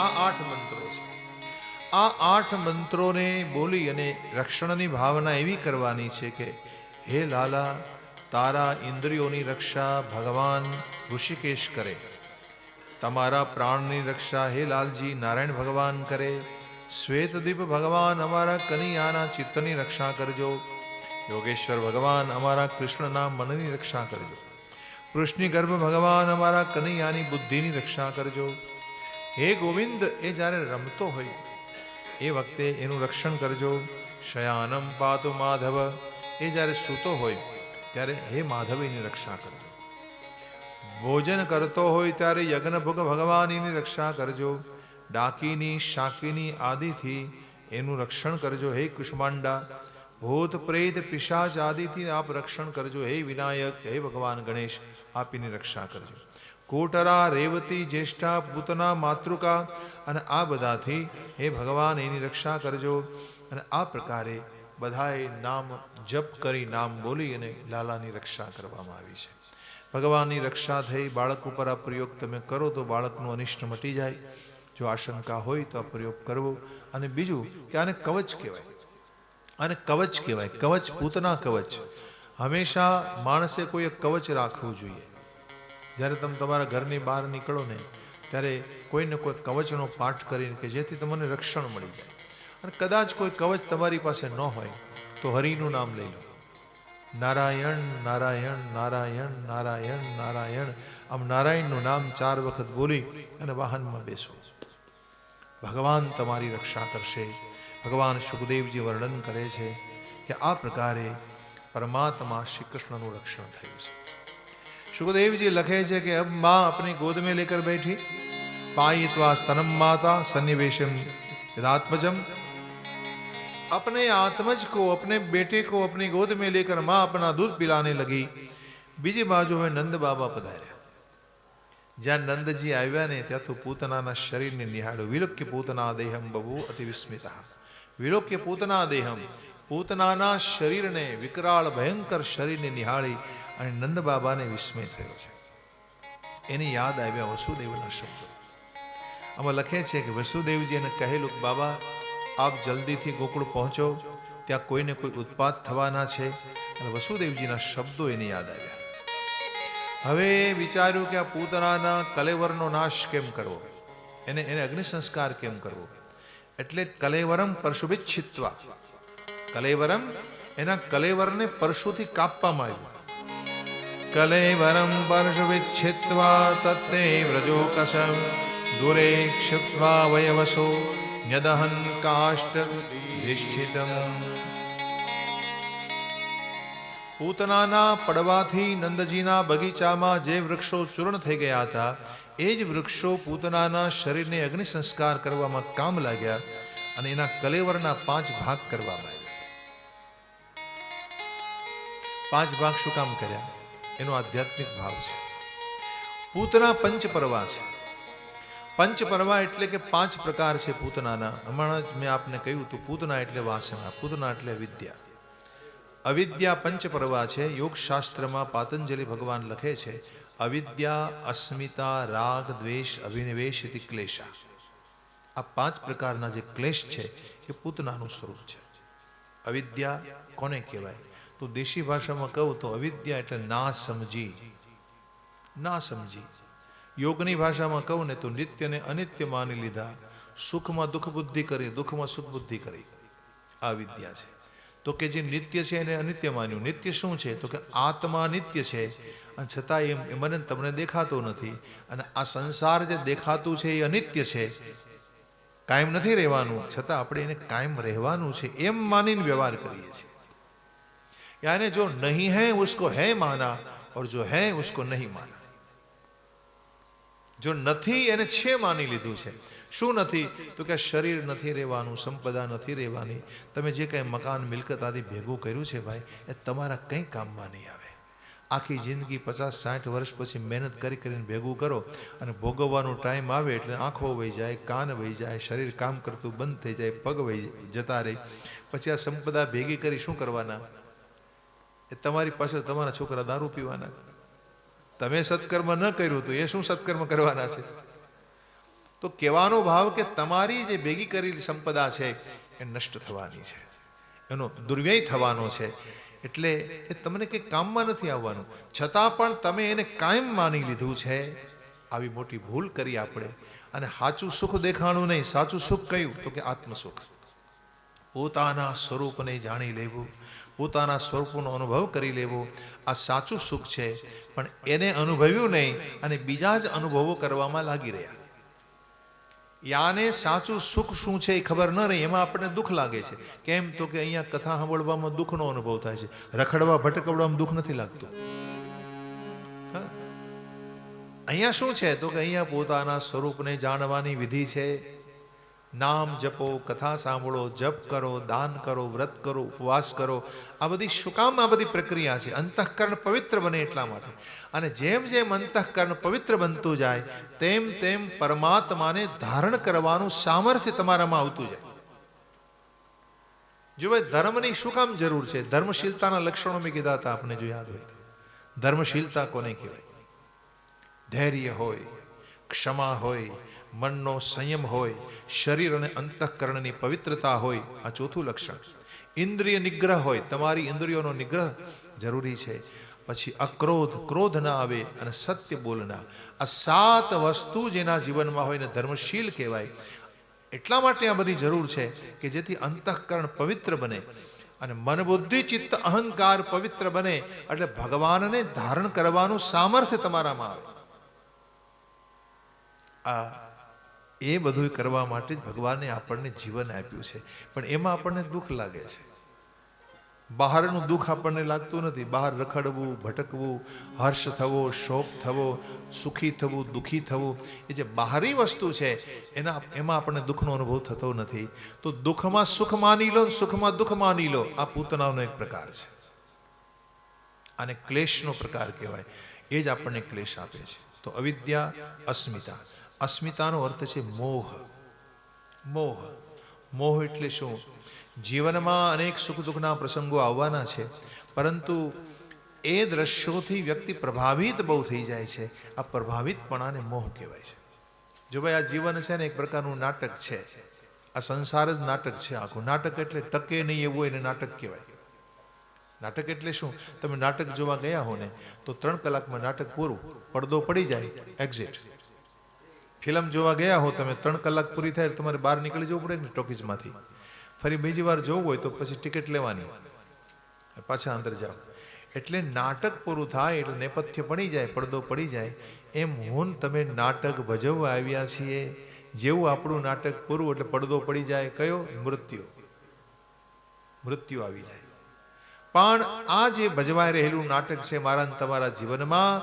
આ 8 મંત્રો છે. આ 8 મંત્રોને બોલી અને રક્ષણની ભાવના એવી કરવાની છે કે હે લાલા, તારા ઇન્દ્રિયોની રક્ષા ભગવાન ઋષિકેશ કરે, તમારા પ્રાણની રક્ષા હે લાલજી નારાયણ ભગવાન કરે, શ્વેતદીપ ભગવાન અમારા કનૈયાના ચિત્તની રક્ષા કરજો, યોગેશ્વર ભગવાન અમારા કૃષ્ણના મનની રક્ષા કરજો, કૃષ્ણ ગર્ભ ભગવાન અમારા કનૈયાની બુદ્ધિની રક્ષા કરજો. હે ગોવિંદ, એ જ્યારે રમતો હોય એ વખતે એનું રક્ષણ કરજો. શયાનમ પાતુ માધવ, એ જ્યારે સૂતો હોય ત્યારે હે માધવ એની રક્ષા કરજો. ભોજન કરતો હોય ત્યારે યજ્ઞભોગ ભગવાન એની રક્ષા કરજો. ડાકીની શાકીની આદિથી એનું રક્ષણ કરજો હે કુષ્માંડા. ભૂત પ્રેત પિશાચ આદિથી આપ રક્ષણ કરજો હે વિનાયક, હે ભગવાન ગણેશ આપીની રક્ષા કરજો. કોટરા રેવતી જ્યેષ્ઠા પૂતના માતૃકા અને આ બધાથી હે ભગવાન એની રક્ષા કરજો. અને આ પ્રકારે બધાએ નામ જપ કરી નામ બોલી અને લાલાની રક્ષા કરવામાં આવી છે. ભગવાનની રક્ષા થઈ. બાળક ઉપર આ પ્રયોગ તમે કરો તો બાળકનું અનિષ્ટ મટી જાય. જો આશંકા હોય તો આ પ્રયોગ કરવો. અને બીજું કે આને કવચ કહેવાય, આને કવચ કહેવાય. કવચ પૂતના કવચ. હંમેશા માણસે કોઈ એક કવચ રાખવું જોઈએ. જ્યારે તમે તમારા ઘરની બહાર નીકળો ને ત્યારે કોઈને કોઈ કવચનો પાઠ કરીને કે જેથી તમને રક્ષણ મળી જાય. અને કદાચ કોઈ કવચ તમારી પાસે ન હોય તો હરિનું નામ લઈ લો. નારાયણ નારાયણ નારાયણ નારાયણ નારાયણ. આમ નારાયણનું નામ 4 વખત બોલી અને વાહનમાં બેસો. ભગવાન તમારી રક્ષા કરશે. ભગવાન સુખદેવજી વર્ણન કરે છે કે આ પ્રકારે પરમાત્મા શ્રી કૃષ્ણનું રક્ષણ થયું છે. સુખદેવજી લખે છે કે અબ माँ अपनी गोद में लेकर बैठी पायित्वा स्तनम माता सन्निवेशम यदात्मजम. अपने आत्मज को, अपने बेटे को अपनी गोद में लेकर माँ अपना दूध पिलाने लगी. બીજી બાજુ હવે નંદ બાબા પધાર્યા. જ્યાં નંદજી આવ્યા ને ત્યાં તો પૂતનાના શરીરને નિહાળ્યું. વિલોક્ય પૂતના દેહમ બભુ અતિ વિસ્મિતા. વિલોક્ય પૂતના દેહમ, પૂતનાના શરીરને, વિકરાળ ભયંકર શરીરને નિહાળી અને નંદ બાબાને વિસ્મય થયો છે. એની યાદ આવ્યા વસુદેવના શબ્દો. આમાં લખે છે કે વસુદેવજી એને કહેલું, બાબા આપ જલ્દીથી ગોકુળ પહોંચો, ત્યાં કોઈને કોઈ ઉત્પાત થવાના છે. અને વસુદેવજીના શબ્દો એને યાદ આવ્યા. હવે વિચાર્યું કે આ પૂતનાના કલેવરનો નાશ કેમ કરવો, એને અગ્નિ સંસ્કાર કેમ કરવો. એટલે કલેવરમ પરશુભિચ્છિત્વા, કલેવરમ એના કલેવરને પરશુથી કાપવામાં આવ્યું. કલેવરમ પરશુભિચ્છિત્વા તત્તે વ્રજોકસમ દૂરે ક્ષિપ્ત્વા વયવસો ન્યદહન કાષ્ટ ધિષ્ઠિતમ. પૂતનાના પડવાથી નંદજીના બગીચામાં જે વૃક્ષો ચૂર્ણ થઈ ગયા હતા એ જ વૃક્ષો પૂતનાના શરીરને અગ્નિ સંસ્કાર કરવામાં કામ લાગ્યા અને એના કલેવરના 5 ભાગ કરવામાં આવ્યા. 5 ભાગ શું કામ કર્યા? એનો આધ્યાત્મિક ભાવ છે. પૂતના પંચપર્વા છે. પંચપર્વા એટલે કે 5 પ્રકાર છે પૂતનાના. હમણાં જ મેં આપને કહ્યું હતું, પૂતના એટલે વાસના, પૂતના એટલે વિદ્યા. અવિદ્યા પંચપર્વા છે. યોગશાસ્ત્રમાં પાતંજલિ ભગવાન લખે છે, અવિદ્યા અસ્મિતા રાગ દ્વેષ અભિનિવેશ ઇતિ ક્લેશા. આ 5 પ્રકારના જે ક્લેશ છે એ પૂતનાનું સ્વરૂપ છે. અવિદ્યા કોને કહેવાય? તો દેશી ભાષામાં કહું તો અવિદ્યા એટલે ના સમજી. યોગની ભાષામાં કહું ને તો નિત્યને અનિત્ય માની લીધા, સુખમાં દુઃખ બુદ્ધિ કરી, દુઃખમાં સુખ બુદ્ધિ કરી. આ વિદ્યા છે. તો કે જે નિત્ય છે એને અનિત્ય માન્યું. નિત્ય શું છે? તો કે આત્મા નિત્ય છે અને છતાં એ મને તમને દેખાતો નથી. અને આ સંસાર જે દેખાતું છે એ અનિત્ય છે, કાયમ નથી રહેવાનું, છતાં આપણે એને કાયમ રહેવાનું છે એમ માનીને વ્યવહાર કરીએ છીએ. यानी जो नहीं है उसको है माना और जो है उसको नहीं माना. जो નથી એને છે માની લીધું છે. શું નથી? તો કે શરીર નથી રહેવાનું, સંપદા નથી રહેવાની. તમે જે કંઈ મકાન મિલકત આદિ ભેગું કર્યું છે ભાઈ, એ તમારા કંઈ કામમાં નહીં આવે. આખી જિંદગી 50-60 વર્ષ પછી મહેનત કરીને ભેગું કરો અને ભોગવવાનો ટાઈમ આવે એટલે આંખો વહી જાય, કાન વહી જાય, શરીર કામ કરતું બંધ થઈ જાય, પગ વહી જતા રહે. પછી આ સંપદા ભેગી કરી શું કરવાના? એ તમારી પાછળ તમારા છોકરા દારૂ પીવાના છે. તમે સત્કર્મ ન કર્યું તો એ શું સત્કર્મ કરવાના છે? તો કહેવાનો ભાવ કે તમારી જે ભેગી કરેલી સંપદા છે એ નષ્ટ થવાની છે, એનો દુર્વ્યય થવાનો છે. એટલે એ તમને કંઈ કામમાં નથી આવવાનું, છતાં પણ તમે એને કાયમ માની લીધું છે. આવી મોટી ભૂલ કરી આપણે. અને સાચું સુખ દેખાણું નહીં. સાચું સુખ કયું? તો કે આત્મસુખ. પોતાના સ્વરૂપને જાણી લેવું, પોતાના સ્વરૂપનો અનુભવ કરી લેવો, આ સાચું સુખ છે. પણ એને અનુભવ્યું નહીં અને બીજા જ અનુભવો કરવામાં લાગી રહ્યા. યાને સાચું સુખ શું છે એ ખબર ન રહી, એમાં આપણને દુઃખ લાગે છે. કેમ? તો કે અહીંયા કથા સાંભળવામાં દુઃખનો અનુભવ થાય છે, રખડવા ભટકવડામાં દુઃખ નથી લાગતું. અહીંયા શું છે? તો કે અહીંયા પોતાના સ્વરૂપને જાણવાની વિધિ છે. નામ જપો, કથા સાંભળો, જપ કરો, દાન કરો, વ્રત કરો, ઉપવાસ કરો. આ બધી શું કામ? આ બધી પ્રક્રિયા છે અંતઃકરણ પવિત્ર બને એટલા માટે. અને જેમ જેમ અંતઃકરણ પવિત્ર બનતું જાય તેમ તેમ પરમાત્માને ધારણ કરવાનું સામર્થ્ય તમારામાં આવતું જાય. જો ભાઈ ધર્મની શું કામ જરૂર છે? ધર્મશીલતાના લક્ષણો મેં કીધા હતા આપને, જો યાદ હોય તો. ધર્મશીલતા કોને કહેવાય? ધૈર્ય હોય, ક્ષમા હોય, મનનો સંયમ હોય, શરીર અને અંતઃકરણની પવિત્રતા હોય. આ ચોથું લક્ષણ. ઇન્દ્રિય નિગ્રહ હોય, તમારી ઇન્દ્રિયોનો નિગ્રહ જરૂરી છે. પછી અક્રોધ, ક્રોધ ના આવે, અને સત્ય બોલના. આ 7 વસ્તુ જેના જીવનમાં હોય ને ધર્મશીલ કહેવાય. એટલા માટે આ બધી જરૂર છે કે જેથી અંતઃકરણ પવિત્ર બને અને મન બુદ્ધિ ચિત્ત અહંકાર પવિત્ર બને, એટલે ભગવાનને ધારણ કરવાનું સામર્થ્ય તમારામાં આવે. આ એ બધું કરવા માટે જ ભગવાને આપણને જીવન આપ્યું છે. પણ એમાં આપણને દુઃખ લાગે છે. બહારનું દુઃખ આપણને લાગતું નથી. બહાર રખડવું, ભટકવું, હર્ષ થવો, શોક થવો, સુખી થવું, દુઃખી થવું, એ જે બહારી વસ્તુ છે એમાં આપણને દુઃખનો અનુભવ થતો નથી. તો દુઃખમાં સુખ માની લો, સુખમાં દુઃખ માની લો. આ પૂતનાનો એક પ્રકાર છે. આને ક્લેશનો પ્રકાર કહેવાય. એ જ આપણને ક્લેશ આપે છે. તો અવિદ્યા, અસ્મિતા. અસ્મિતાનો અર્થ છે મોહ. મોહ એટલે શું? જીવનમાં અનેક સુખ દુઃખના પ્રસંગો આવવાના છે, પરંતુ એ દ્રશ્યોથી વ્યક્તિ પ્રભાવિત બહુ થઈ જાય છે. આ પ્રભાવિતપણાને મોહ કહેવાય છે. જો ભાઈ આ જીવન છે ને એક પ્રકારનું નાટક છે. આ સંસાર જ નાટક છે આખું. નાટક એટલે ટકે નહીં એવું એને નાટક કહેવાય. નાટક એટલે શું? તમે નાટક જોવા ગયા હો ને તો 3 કલાકમાં નાટક પૂરું, પડદો પડી જાય, એક્ઝિટ. ફિલ્મ જોવા ગયા હો તમે, 3 કલાક પૂરી થાય તમારે બહાર નીકળી જવું પડે ને ટોકીઝમાંથી. ફરી બીજી વાર જોવું હોય તો પછી ટિકિટ લેવાની, પાછા અંદર જાઓ. એટલે નાટક પૂરું થાય એટલે નેપથ્ય પડી જાય, પડદો પડી જાય. એમ હું તમે નાટક ભજવવા આવ્યા છીએ. જેવું આપણું નાટક પૂરું એટલે પડદો પડી જાય. કયો? મૃત્યુ આવી જાય. પણ આ જે ભજવાઈ રહેલું નાટક છે મારા તમારા જીવનમાં,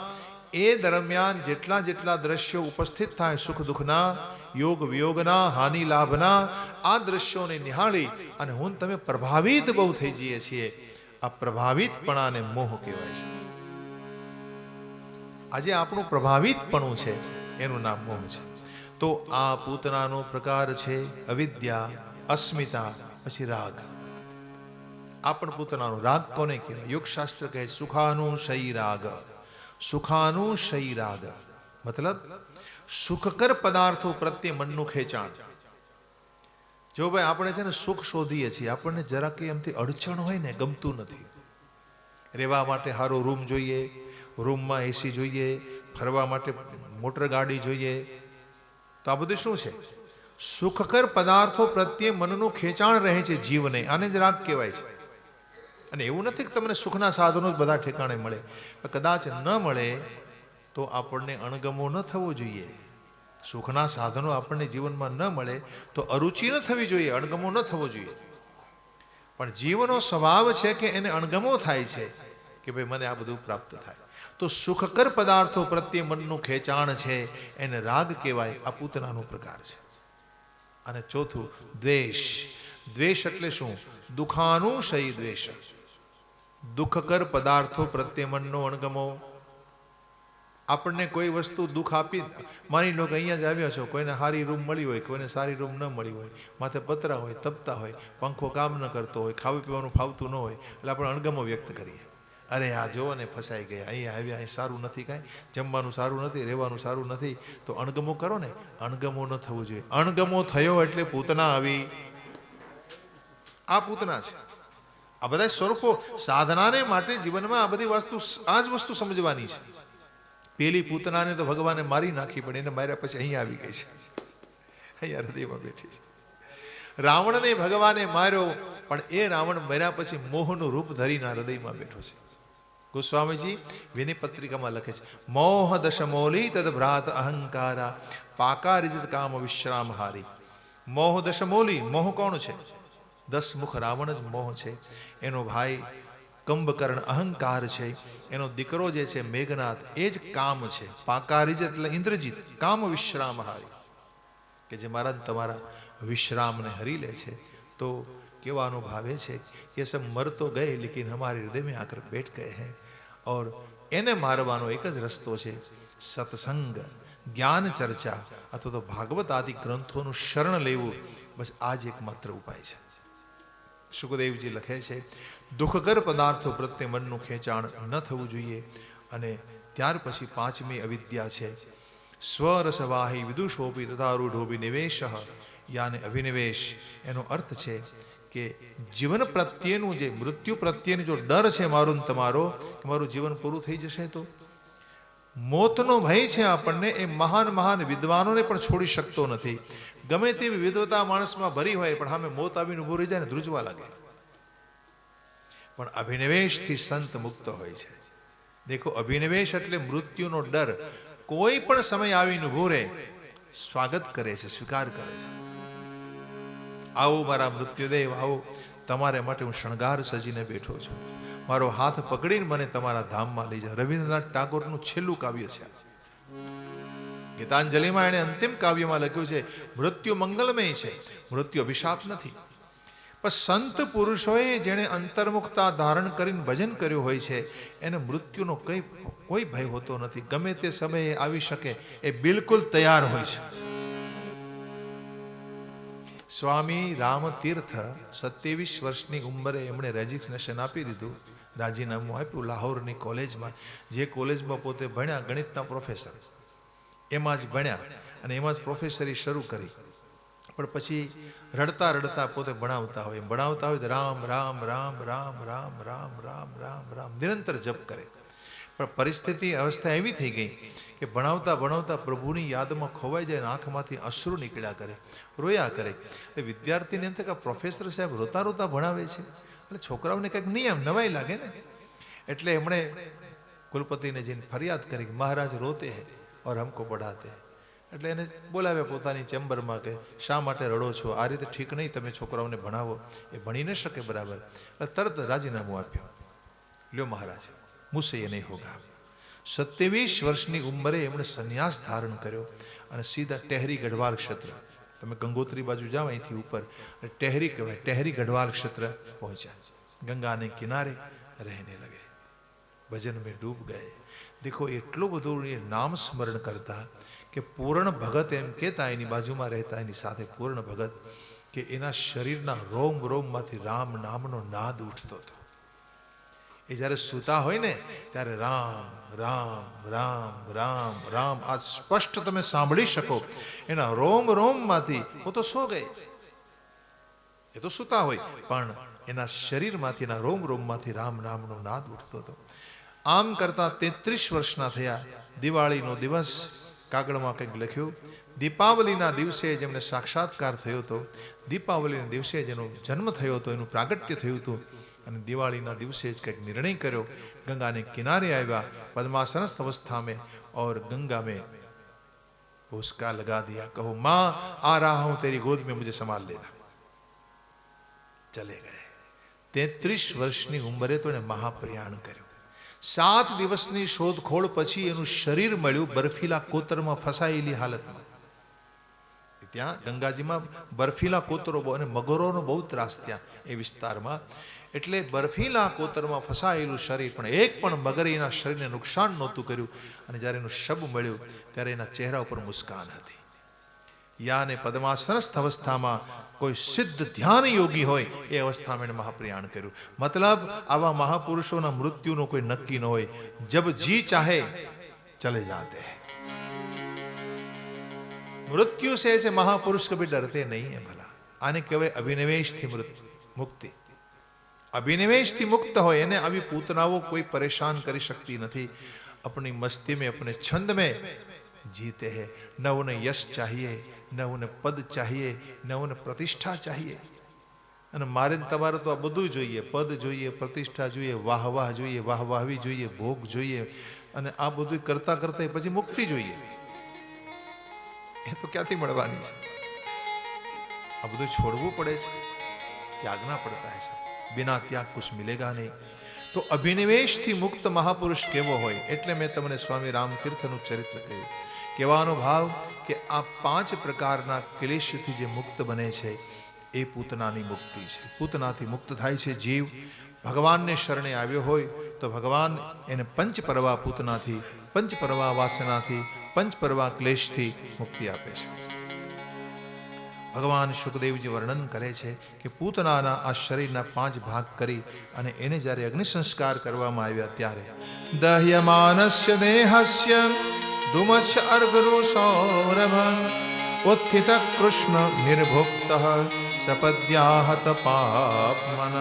એ દરમિયાન જેટલા જેટલા દ્રશ્યો ઉપસ્થિત થાય સુખ દુઃખના, યોગ વિયોગના, હાનિ લાભના, આ દ્રશ્યોને નિહાળી અને હું તમે પ્રભાવિત બહુ થઈ જઈએ છીએ. આ પ્રભાવિતપણાને મોહ કહેવાય છે. આજે આપણું પ્રભાવિતપણું છે એનું નામ મોહ છે. તો આ પૂતનાનો પ્રકાર છે અવિદ્યા, અસ્મિતા, પછી રાગ. આ પણ પૂતનાનો રાગ કોને કહેવાય? યોગશાસ્ત્ર કહે સુખાનુશયી રાગ. સુખાનુશયી રાગ મતલબ સુખકર પદાર્થો પ્રત્યે મનનું ખેંચાણ. જો ભાઈ આપણે છે ને સુખ શોધીએ છીએ, આપણને જરા કે એમથી અડચણ હોય ને ગમતું નથી. રહેવા માટે સારો રૂમ જોઈએ, રૂમમાં એસી જોઈએ, ફરવા માટે મોટર ગાડી જોઈએ. તો આ બધું શું છે? સુખકર પદાર્થો પ્રત્યે મનનું ખેંચાણ રહે છે જીવને. આને જ રાગ કહેવાય છે. અને એવું નથી કે તમને સુખના સાધનો જ બધા ઠેકાણે મળે. કદાચ ન મળે તો આપણને અણગમો ન થવો જોઈએ. સુખના સાધનો આપણને જીવનમાં ન મળે તો અરુચિ ન થવી જોઈએ, અણગમો ન થવો જોઈએ. પણ જીવનો સ્વભાવ છે કે એને અણગમો થાય છે કે ભાઈ મને આ બધું પ્રાપ્ત થાય. તો સુખકર પદાર્થો પ્રત્યે મનનું ખેંચાણ છે, એને રાગ કહેવાય. આ પૂતનાનો પ્રકાર છે. અને ચોથું દ્વેષ. દ્વેષ એટલે શું? દુઃખાનુશયી દ્વેષ. દુઃખકર પદાર્થો પ્રત્યે મનનો અણગમો. આપણને કોઈ વસ્તુ દુઃખ આપી, માની લો કે અહીંયા જ આવ્યા છો, કોઈને સારી રૂમ મળી હોય, કોઈને સારી રૂમ ન મળી હોય, માથે પતરા હોય, તપતા હોય, પંખો કામ ન કરતો હોય, ખાવા પીવાનું ફાવતું ન હોય, એટલે આપણે અણગમો વ્યક્ત કરીએ. અરે આ જોવો ને ફસાઈ ગયા, અહીંયા આવ્યા, અહીં સારું નથી, કાંઈ જમવાનું સારું નથી, રહેવાનું સારું નથી. તો અણગમો કરો ને. અણગમો ન થવું જોઈએ. અણગમો થયો એટલે પૂતના આવી. આ પૂતના છે. આ બધા સ્વરૂપો સાધનાને માટે જીવનમાં આ બધી વસ્તુ, આ જ વસ્તુ સમજવાની છે. પેલી પૂતનાને તો ભગવાને મારી નાખી, પણ એને માર્યા પછી અહીંયા આવી ગઈ છે, અહીંયા હૃદયમાં બેઠી છે. રાવણને ભગવાને માર્યો, પણ એ રાવણ મર્યા પછી મોહનું રૂપ ધરીને હૃદયમાં બેઠો છે. ગોસ્વામીજી વિનય પત્રિકામાં લખે છે, મોહ દશમોલી તદ ભ્રાત અહંકારા પાકારિજિત કામ વિશ્રામ હારી. મોહ દશમોલી. મોહ કોણ છે? 10 મુખ રાવણ જ મોહ છે. એનો ભાઈ કંભકર્ણ અહંકાર છે. એનો દીકરો જે છે મેઘનાથ, એ જ કામ છે. પાકારિજિત એટલે ઇન્દ્રજીત. કામ વિશ્રામ હારી, કે જે મારા તમારા વિશ્રામને હરી લે છે. તો કેવા અનુભાવે છે કે સબ મર તો ગયે લેકિન હમારે હૃદય में आकर बैठ गए हैं. और એને મારવાનો એક જ રસ્તો છે, સત્સંગ, જ્ઞાન ચર્ચા અથવા તો ભાગવત આદિ ગ્રંથોનું શરણ લેવું. બસ આ જ એકમાત્ર ઉપાય છે. સુખદેવજી લખે છે, દુઃખકર પદાર્થો પ્રત્યે મનનું ખેંચાણ ન થવું જોઈએ. અને ત્યાર પછી 5મી અવિદ્યા છે, સ્વરસવાહી વિદુષોપી તથારૂઢોપી નિવેશ. યાને અભિનિવેશ. એનો અર્થ છે કે જીવન પ્રત્યેનું જે મૃત્યુ પ્રત્યેનો જો ડર છે મારો ને તમારો, કે મારું જીવન પૂરું થઈ જશે, તો મોતનો ભય છે આપણને. એ મહાન મહાન વિદ્વાનોને પણ છોડી શકતો નથી. ગમે તેવી વિદ્વતા માણસમાં ભરી હોય, પણ સામે મોત આવીને ઊભું રહી જાય ને ધ્રુજવા લાગે. પણ અભિનિવેશથી સંત મુક્ત હોય છે. દેખો, અભિનિવેશ એટલે મૃત્યુનો ડર. કોઈ પણ સમય આવીને ઊભું રહે, સ્વાગત કરે છે, સ્વીકાર કરે છે. આવો મારા મૃત્યુદેવ, આવો. તમારે માટે હું શણગાર સજીને બેઠો છું. મારો હાથ પકડીને મને તમારા ધામમાં લઈ જાઓ. રવિન્દ્રનાથ ટાગોરનું છેલ્લું કાવ્ય છે. ગીતાંજલિમાં એણે અંતિમ કાવ્યમાં લખ્યું છે, મૃત્યુ મંગલમય છે, મૃત્યુ અભિશાપ નથી. પણ સંત પુરુષોએ જેણે અંતર્મુખતા ધારણ કરીને ભજન કર્યું હોય છે, એને મૃત્યુનો કોઈ ભય હોતો નથી. ગમે તે સમયે આવી શકે, એ બિલકુલ તૈયાર હોય છે. સ્વામી રામતીર્થ 27 વર્ષની ઉંમરે એમણે રેજિગ્નેશન આપી દીધું, રાજીનામું આપ્યું લાહોરની કોલેજમાં. જે કોલેજમાં પોતે ભણ્યા, ગણિતના પ્રોફેસર, એમાં જ ભણ્યા અને એમાં જ પ્રોફેસરી શરૂ કરી. પણ પછી રડતા રડતા પોતે ભણાવતા હોય તો રામ રામ રામ રામ રામ રામ રામ રામ રામ નિરંતર જપ કરે. પણ પરિસ્થિતિ, અવસ્થા એવી થઈ ગઈ કે ભણાવતા ભણાવતા પ્રભુની યાદમાં ખોવાઈ જાય, આંખમાંથી અશ્રુ નીકળ્યા કરે, રોયા કરે. એટલે વિદ્યાર્થીને એમ થાય કે પ્રોફેસર સાહેબ રોતા રોતા ભણાવે છે, એટલે છોકરાઓને કંઈક નિયમ નવાઈ લાગે ને. એટલે એમણે કુલપતિને જઈને ફરિયાદ કરી કે મહારાજ રોતે હૈ ઓર હમકો પઢાતે હૈ. એટલે એને બોલાવ્યા પોતાની ચેમ્બરમાં કે શા માટે રડો છો, આ રીતે ઠીક નહીં, તમે છોકરાઓને ભણાવો, એ ભણી ન શકે બરાબર. એટલે તરત રાજીનામું આપ્યું, લ્યો મહારાજ, મુસે એ નહીં હોગા. 27 વર્ષની ઉંમરે એમણે સંન્યાસ ધારણ કર્યો અને સીધા ટેહરી ગઢવાલ ક્ષેત્ર, તમે ગંગોત્રી બાજુ જાઓ અહીંથી ઉપર, ટેહરી કહેવાય, ટેહરી ગઢવાલ ક્ષેત્ર પહોંચ્યા. ગંગાને કિનારે રહેને લગે, ભજન મેં ડૂબ ગયે. દેખો, એટલું બધું એ નામ સ્મરણ કરતા કે પૂર્ણ ભગત એમ કહેતા, એની બાજુમાં રહેતા એની સાથે પૂર્ણ ભગત, કે એના શરીરના રોમ રોમમાંથી રામ નામનો નાદ ઉઠતો હતો. એ જ્યારે સૂતા હોય ને ત્યારે રામ રામ રામ રામ રામ આ સ્પષ્ટ તમે સાંભળી શકો. એના રોમ રોમમાંથી, હું તો સો ગઈ, એ તો સૂતા હોય, પણ એના શરીરમાંથી, એના રોમ રોમમાંથી રામ નામનો નાદ ઉઠતો હતો. આમ કરતા 33 વર્ષના થયા. દિવાળીનો દિવસ, કાગળમાં કંઈક લખ્યું, દીપાવલીના દિવસે જેમને સાક્ષાત્કાર થયો હતો, દીપાવલીના દિવસે જેનો જન્મ થયો હતો, એનું પ્રાગટ્ય થયું હતું, અને દિવાળીના દિવસે જ કંઈક નિર્ણય કર્યો. ગંગાને કિનારે આવ્યા, પદ્માસનસ્થ अवस्था में, और गंगा में उसका लगा दिया, कहो माँ आ रहा हूं तेरी गोद में, मुझे संभाल लेना. चले गए. 33 વર્ષની ઉંમરે તો એને મહાપ્રયાણ કર્યું. 7 દિવસની શોધખોળ પછી એનું શરીર મળ્યું બર્ફીલા કોતરમાં ફસાયેલી હાલતમાં. ત્યાં ગંગાજીમાં બર્ફીલા કોતરો બહુ, અને મગરોનો બહુ ત્રાસ ત્યાં એ વિસ્તારમાં. એટલે બર્ફીલા કોતરમાં ફસાયેલું શરીર, પણ એક પણ મગરે એના શરીરને નુકસાન નહોતું કર્યું. અને જ્યારે એનું શબ મળ્યું ત્યારે એના ચહેરા ઉપર મુસ્કાન હતી. યાને પદ્માસનસ્થ અવસ્થામાં કોઈ સિદ્ધ ધ્યાન યોગી હોય એ અવસ્થામાં એને મહાપ્રયાણ કર્યું. મતલબ આવા મહાપુરુષોના મૃત્યુનો કોઈ નક્કી ન હોય. જબ જી ચાહે ચલે જાતે હૈ. मृत्यु से ऐसे महापुरुष कभी डरते नहीं है. भला आने कहेवाय अभिनिवेशથી मुक्ति. अभिनिवेशથી मुक्त હોય એને આવી પૂતનાઓ કોઈ પરેશાન કરી શકતી નથી. अपनी मस्ती में, अपने छंद में जीते हैं. न उन्हें यश चाहिए, न उन्हें पद चाहिए, न उन्हें प्रतिष्ठा चाहिए. અને મારે તમારે તો આ બધું જોઈએ. પદ જોઈએ, પ્રતિષ્ઠા જોઈએ, વાહ વાહ જોઈએ, વાહ વાહવી જોઈએ, ભોગ જોઈએ, અને આ બધું કરતા કરતા પછી મુક્તિ જોઈએ. એ તો ક્યાંથી મળવાની છે? આ બધું છોડવું પડે છે, ત્યાગના પડતા હે. બિના ત્યાગ કુછ મિલેગા નહીં. તો અભિનિવેશથી મુક્ત મહાપુરુષ કેવો હોય, એટલે મેં તમને સ્વામી રામતીર્થનું ચરિત્ર કહ્યું. કહેવાનો ભાવ કે આ 5 પ્રકારના ક્લેશથી જે મુક્ત બને છે એ પૂતનાની મુક્તિ છે. પૂતનાથી મુક્ત થાય છે જીવ. ભગવાનને શરણે આવ્યો હોય તો ભગવાન એને પંચપરવા પૂતનાથી, પંચપરવા વાસનાથી, પંચપરવા ક્લેશથી મુક્તિ આપે છે. ભગવાન શુકદેવજી વર્ણન કરે છે કે પૂતનાના આ શરીરના 5 ભાગ કરી અને એને જ્યારે અગ્નિ સંસ્કાર કરવામાં આવ્યા ત્યારે દહ્યમાનસ્ય દેહસ્ય ધુમસ્ય અર્ગરુ સૌરભ ઉત્થિત કૃષ્ણ નિર્ભુક્ત સપદ્યાહત પાપમનઃ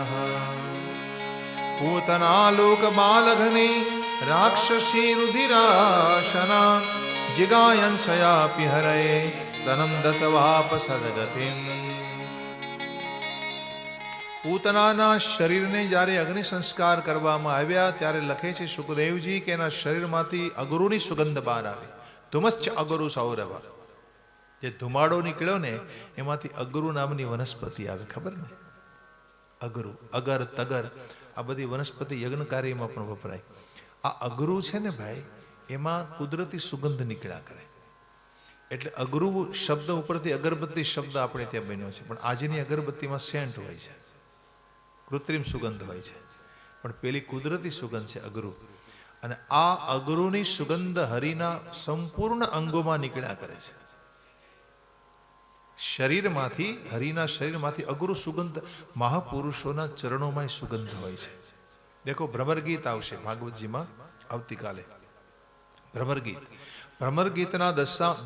પૂતનાલોક બાલઘની રાક્ષસી રુધિરાશના जिगायन सयापि हरये स्तनम दत्वाप सदगतिम. પૂતનાના શરીરને જ્યારે અગ્નિ સંસ્કાર કરવામાં આવ્યા ત્યારે લખે છે શુકદેવજી કે એના શરીરમાંથી અગરુની સુગંધ બહાર આવી. ધુમચ્ચ અગરુ સૌરભ. જે ધુમાડો નીકળ્યો ને એમાંથી અગરુ નામની વનસ્પતિ આવે, ખબર ને? અગરુ, અગર, તગર, આ બધી વનસ્પતિ યજ્ઞ કાર્યમાં પણ વપરાય. આ અગરુ છે ને ભાઈ, એમાં કુદરતી સુગંધ નીકળ્યા કરે. એટલે અગરુ શબ્દ ઉપરથી અગરબત્તી શબ્દ આપણે ત્યાં બન્યો છે. પણ આજની અગરબત્તીમાં સેન્ટ હોય છે, કૃત્રિમ સુગંધ હોય છે, પણ પેલી કુદરતી સુગંધ છે અગરુ. અને આ અગરુની સુગંધ હરિના સંપૂર્ણ અંગોમાં નીકળ્યા કરે છે. શરીરમાંથી, હરિના શરીરમાંથી અગરુ સુગંધ મહાપુરુષોના ચરણોમાં સુગંધ હોય છે. દેખો, ભ્રમર ગીત આવશે ભાગવતજીમાં આવતીકાલે. ભ્રમર ગીત, ભ્રમર ગીતના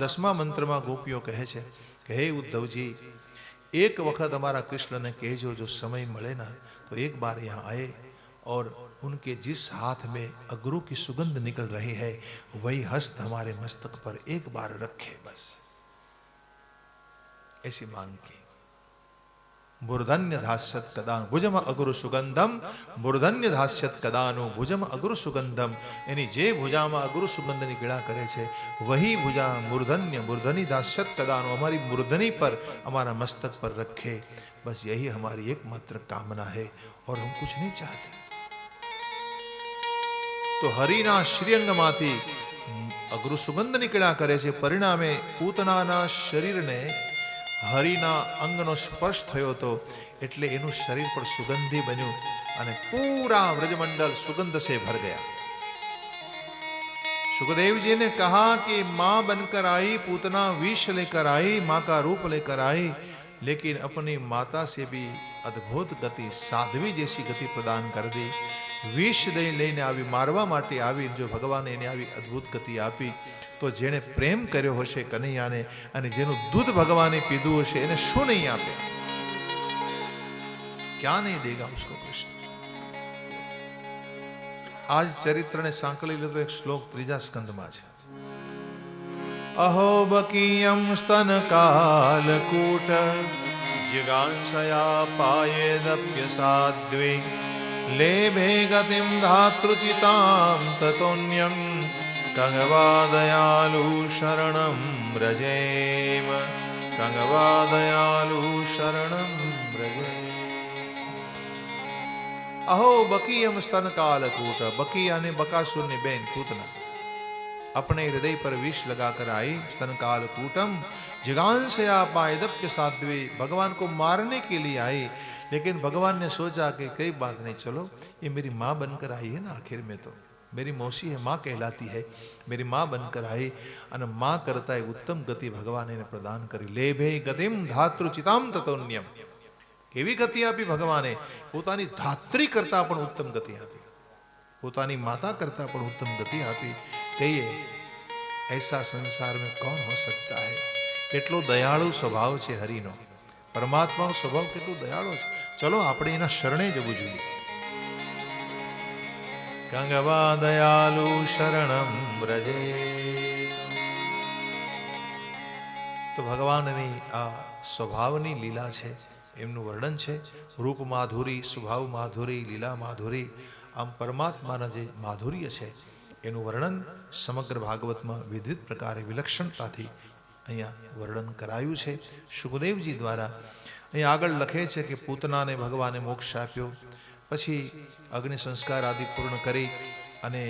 10મા મંત્રમાં ગોપીઓ કહે છે કે હે ઉદ્ધવજી, एक वक्त हमारा कृष्ण ने कहे जो समय मिले ना तो एक बार यहाँ आए और उनके जिस हाथ में अगरू की सुगंध निकल रही है वही हस्त हमारे मस्तक पर एक बार रखे, बस ऐसी मांग की. मूर्धन्य धास्यत कदानु भुजम अगुरु सुगंधम, मूर्धन्य धास्यत कदानु भुजम अगुरु सुगंधम. એની જે ભુજામાં અગુરુ સુગંધ નીકળ્યા કરે છે વહી ભુજા મૂર્ધન્ય મૂર્ધની धास्यत कदानु हमारी मूर्धनी पर, हमारा मस्तक पर रखे, बस यही हमारी एकमात्र कामना है और हम कुछ नहीं चाहते. તો હરિના શ્રીઅંગમાંથી અગુરુ સુગંધ નીકળ્યા કરે છે. પરિણામે પૂતનાના શરીરને હરિના અંગનો સ્પર્શ થયો હતો એટલે એનું શરીર પણ સુગંધી બન્યું અને પૂરા વ્રજમંડલ સુગંધ से भर गया. सुखदेव जी ने कहा कि मां बनकर आई, पूतना विष लेकर आई, मां का रूप लेकर आई, लेकिन अपनी माता से भी अद्भुत गति, साध्वी जैसी गति प्रदान कर दी. विष दे लઈને આવી, મારવા માટે આવી. જો ભગવાને એને આવી અદ્ભુત ગતિ આપી તો જેણે પ્રેમ કર્યો હશે કનૈયાને અને જેનું દૂધ ભગવાને પીધું હશે એને શું નહીં આપે. क्या नहीं देगा उसको कृष्ण। आज चरित्र ने सांकली लो तो एक श्लोक त्रीजा स्कंद में है। अहो बकीयम स्तन कालकूट जिगांसया पायेदप्य साध्वी लेभे गतिम धातृचितां ततोन्यं कंगवादयालु शरणं व्रजेम कंगवादयालु शरणं व्रजेम। अहो बकीयम स्तन कालकूट, बकी यानी बकासुर ने बहन पूतना अपने हृदय पर विष लगाकर आई। स्तन कालकूटम जिगांसया पायदप्य साध्वी, भगवान को मारने के लिए आई, लेकिन भगवान ने सोचा कि कई बात नहीं, चलो ये मेरी माँ बनकर आई है ना, आखिर में तो मेरी मौसी है, माँ कहलाती है, मेरी माँ बनकर आई અને माँ करता है उत्तम गति भगवान ने प्रदान करी। लेभे गतिम धातृचिताम ततोन्यम, केवी गति आपी भगवाने, પોતાની ધાત્રી કરતા પણ ઉત્તમ ગતિ આપી, પોતાની માતા કરતા પણ उत्तम गति આપી। कहिए ऐसा संसार में कौन हो सकता है। કેટલો દયાળુ સ્વભાવ છે હરિનો, પરમાત્માનો સ્વભાવ કેટલો દયાળુ છે। ચલો આપણે એના શરણે જવું જોઈએ। કંગવા દયાલુ શરણમ વ્રજે, તો ભગવાનની આ સ્વભાવની લીલા છે, એમનું વર્ણન છે। રૂપ માધુરી, સ્વભાવ માધુરી, લીલા માધુરી, આમ પરમાત્માના જે માધુર્ય છે એનું વર્ણન સમગ્ર ભાગવતમાં વિવિધ પ્રકારે વિલક્ષણતાથી અહીંયા વર્ણન કરાયું છે સુખદેવજી દ્વારા। અહીં આગળ લખે છે કે પૂતનાને ભગવાને મોક્ષ આપ્યો, પછી અગ્નિ સંસ્કાર આદિ પૂર્ણ કરી અને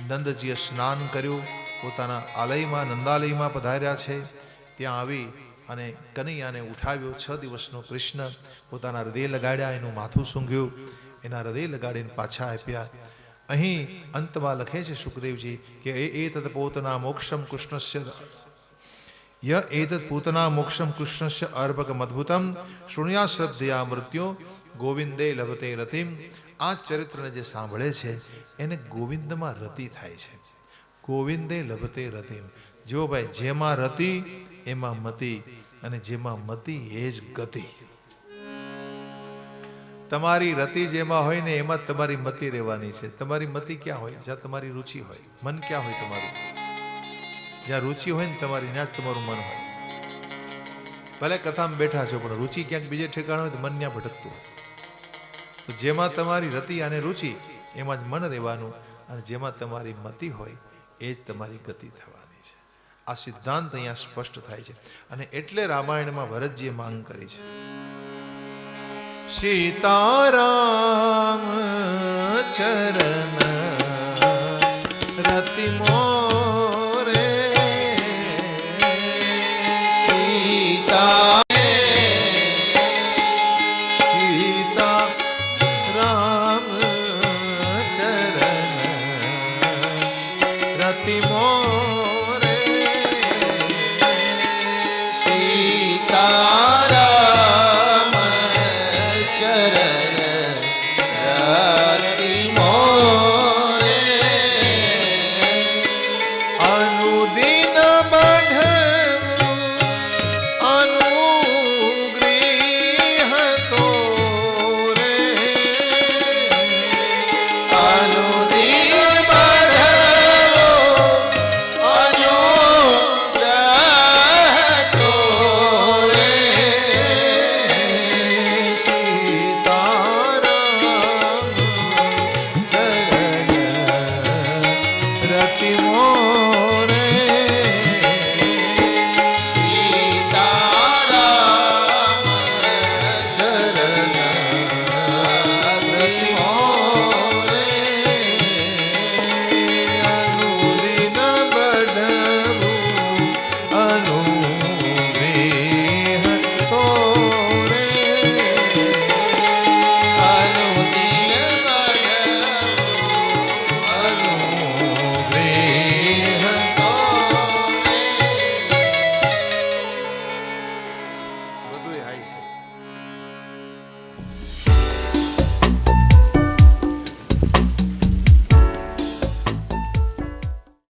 નંદજીએ સ્નાન કર્યું, પોતાના આલયમાં નંદાલયમાં પધાર્યા છે। ત્યાં આવી અને કનૈયાને ઉઠાવ્યો। 6 દિવસનો કૃષ્ણ પોતાના હૃદય લગાડ્યા, એનું માથું સૂંઘ્યું, એના હૃદય લગાડીને પાછા આપ્યા। અહીં અંતમાં લખે છે સુખદેવજી કે એતદ પોતના મોક્ષમ કૃષ્ણસ્ય ય એતદ પૂતના મોક્ષમ કૃષ્ણસ્ય અર્ભકમ અદ્ભુતમ શૃણ્યા શ્રદ્ધયા મૃત્યુ ગોવિંદે લભતે રતિમ। આ ચરિત્રને જે સાંભળે છે એને ગોવિંદમાં રતિ થાય છે। ગોવિંદે લભતે રતિમ, જો ભાઈ જેમાં રતિ એમાં મતિ, અને જેમાં મતિ એ જ ગતિ। તમારી રતિ જેમાં હોય ને એમાં તમારી મતિ રહેવાની છે। તમારી મતિ ક્યાં હોય? જ્યાં તમારી રુચિ હોય। મન ક્યાં હોય તમારું? જ્યાં રુચિ હોય ને તમારી, ત્યાં જ તમારું મન હોય। ભલે કથામાં બેઠા છો પણ રુચિ ક્યાંક બીજે ઠેકાણે હોય તો મન ત્યાં ભટકતું હોય। તો જેમાં તમારી રતિ અને રુચિ એમાં જ મન રહેવાનું, અને જેમાં તમારી મતિ હોય એ જ તમારી ગતિ થવાની છે। આ સિદ્ધાંત અહીંયા સ્પષ્ટ થાય છે, અને એટલે રામાયણમાં ભરતજીએ માંગ કરી છે। सीताराम चरण रति मोरे, सीता सीता राम चरण रति मोरे, सीता થાય છે.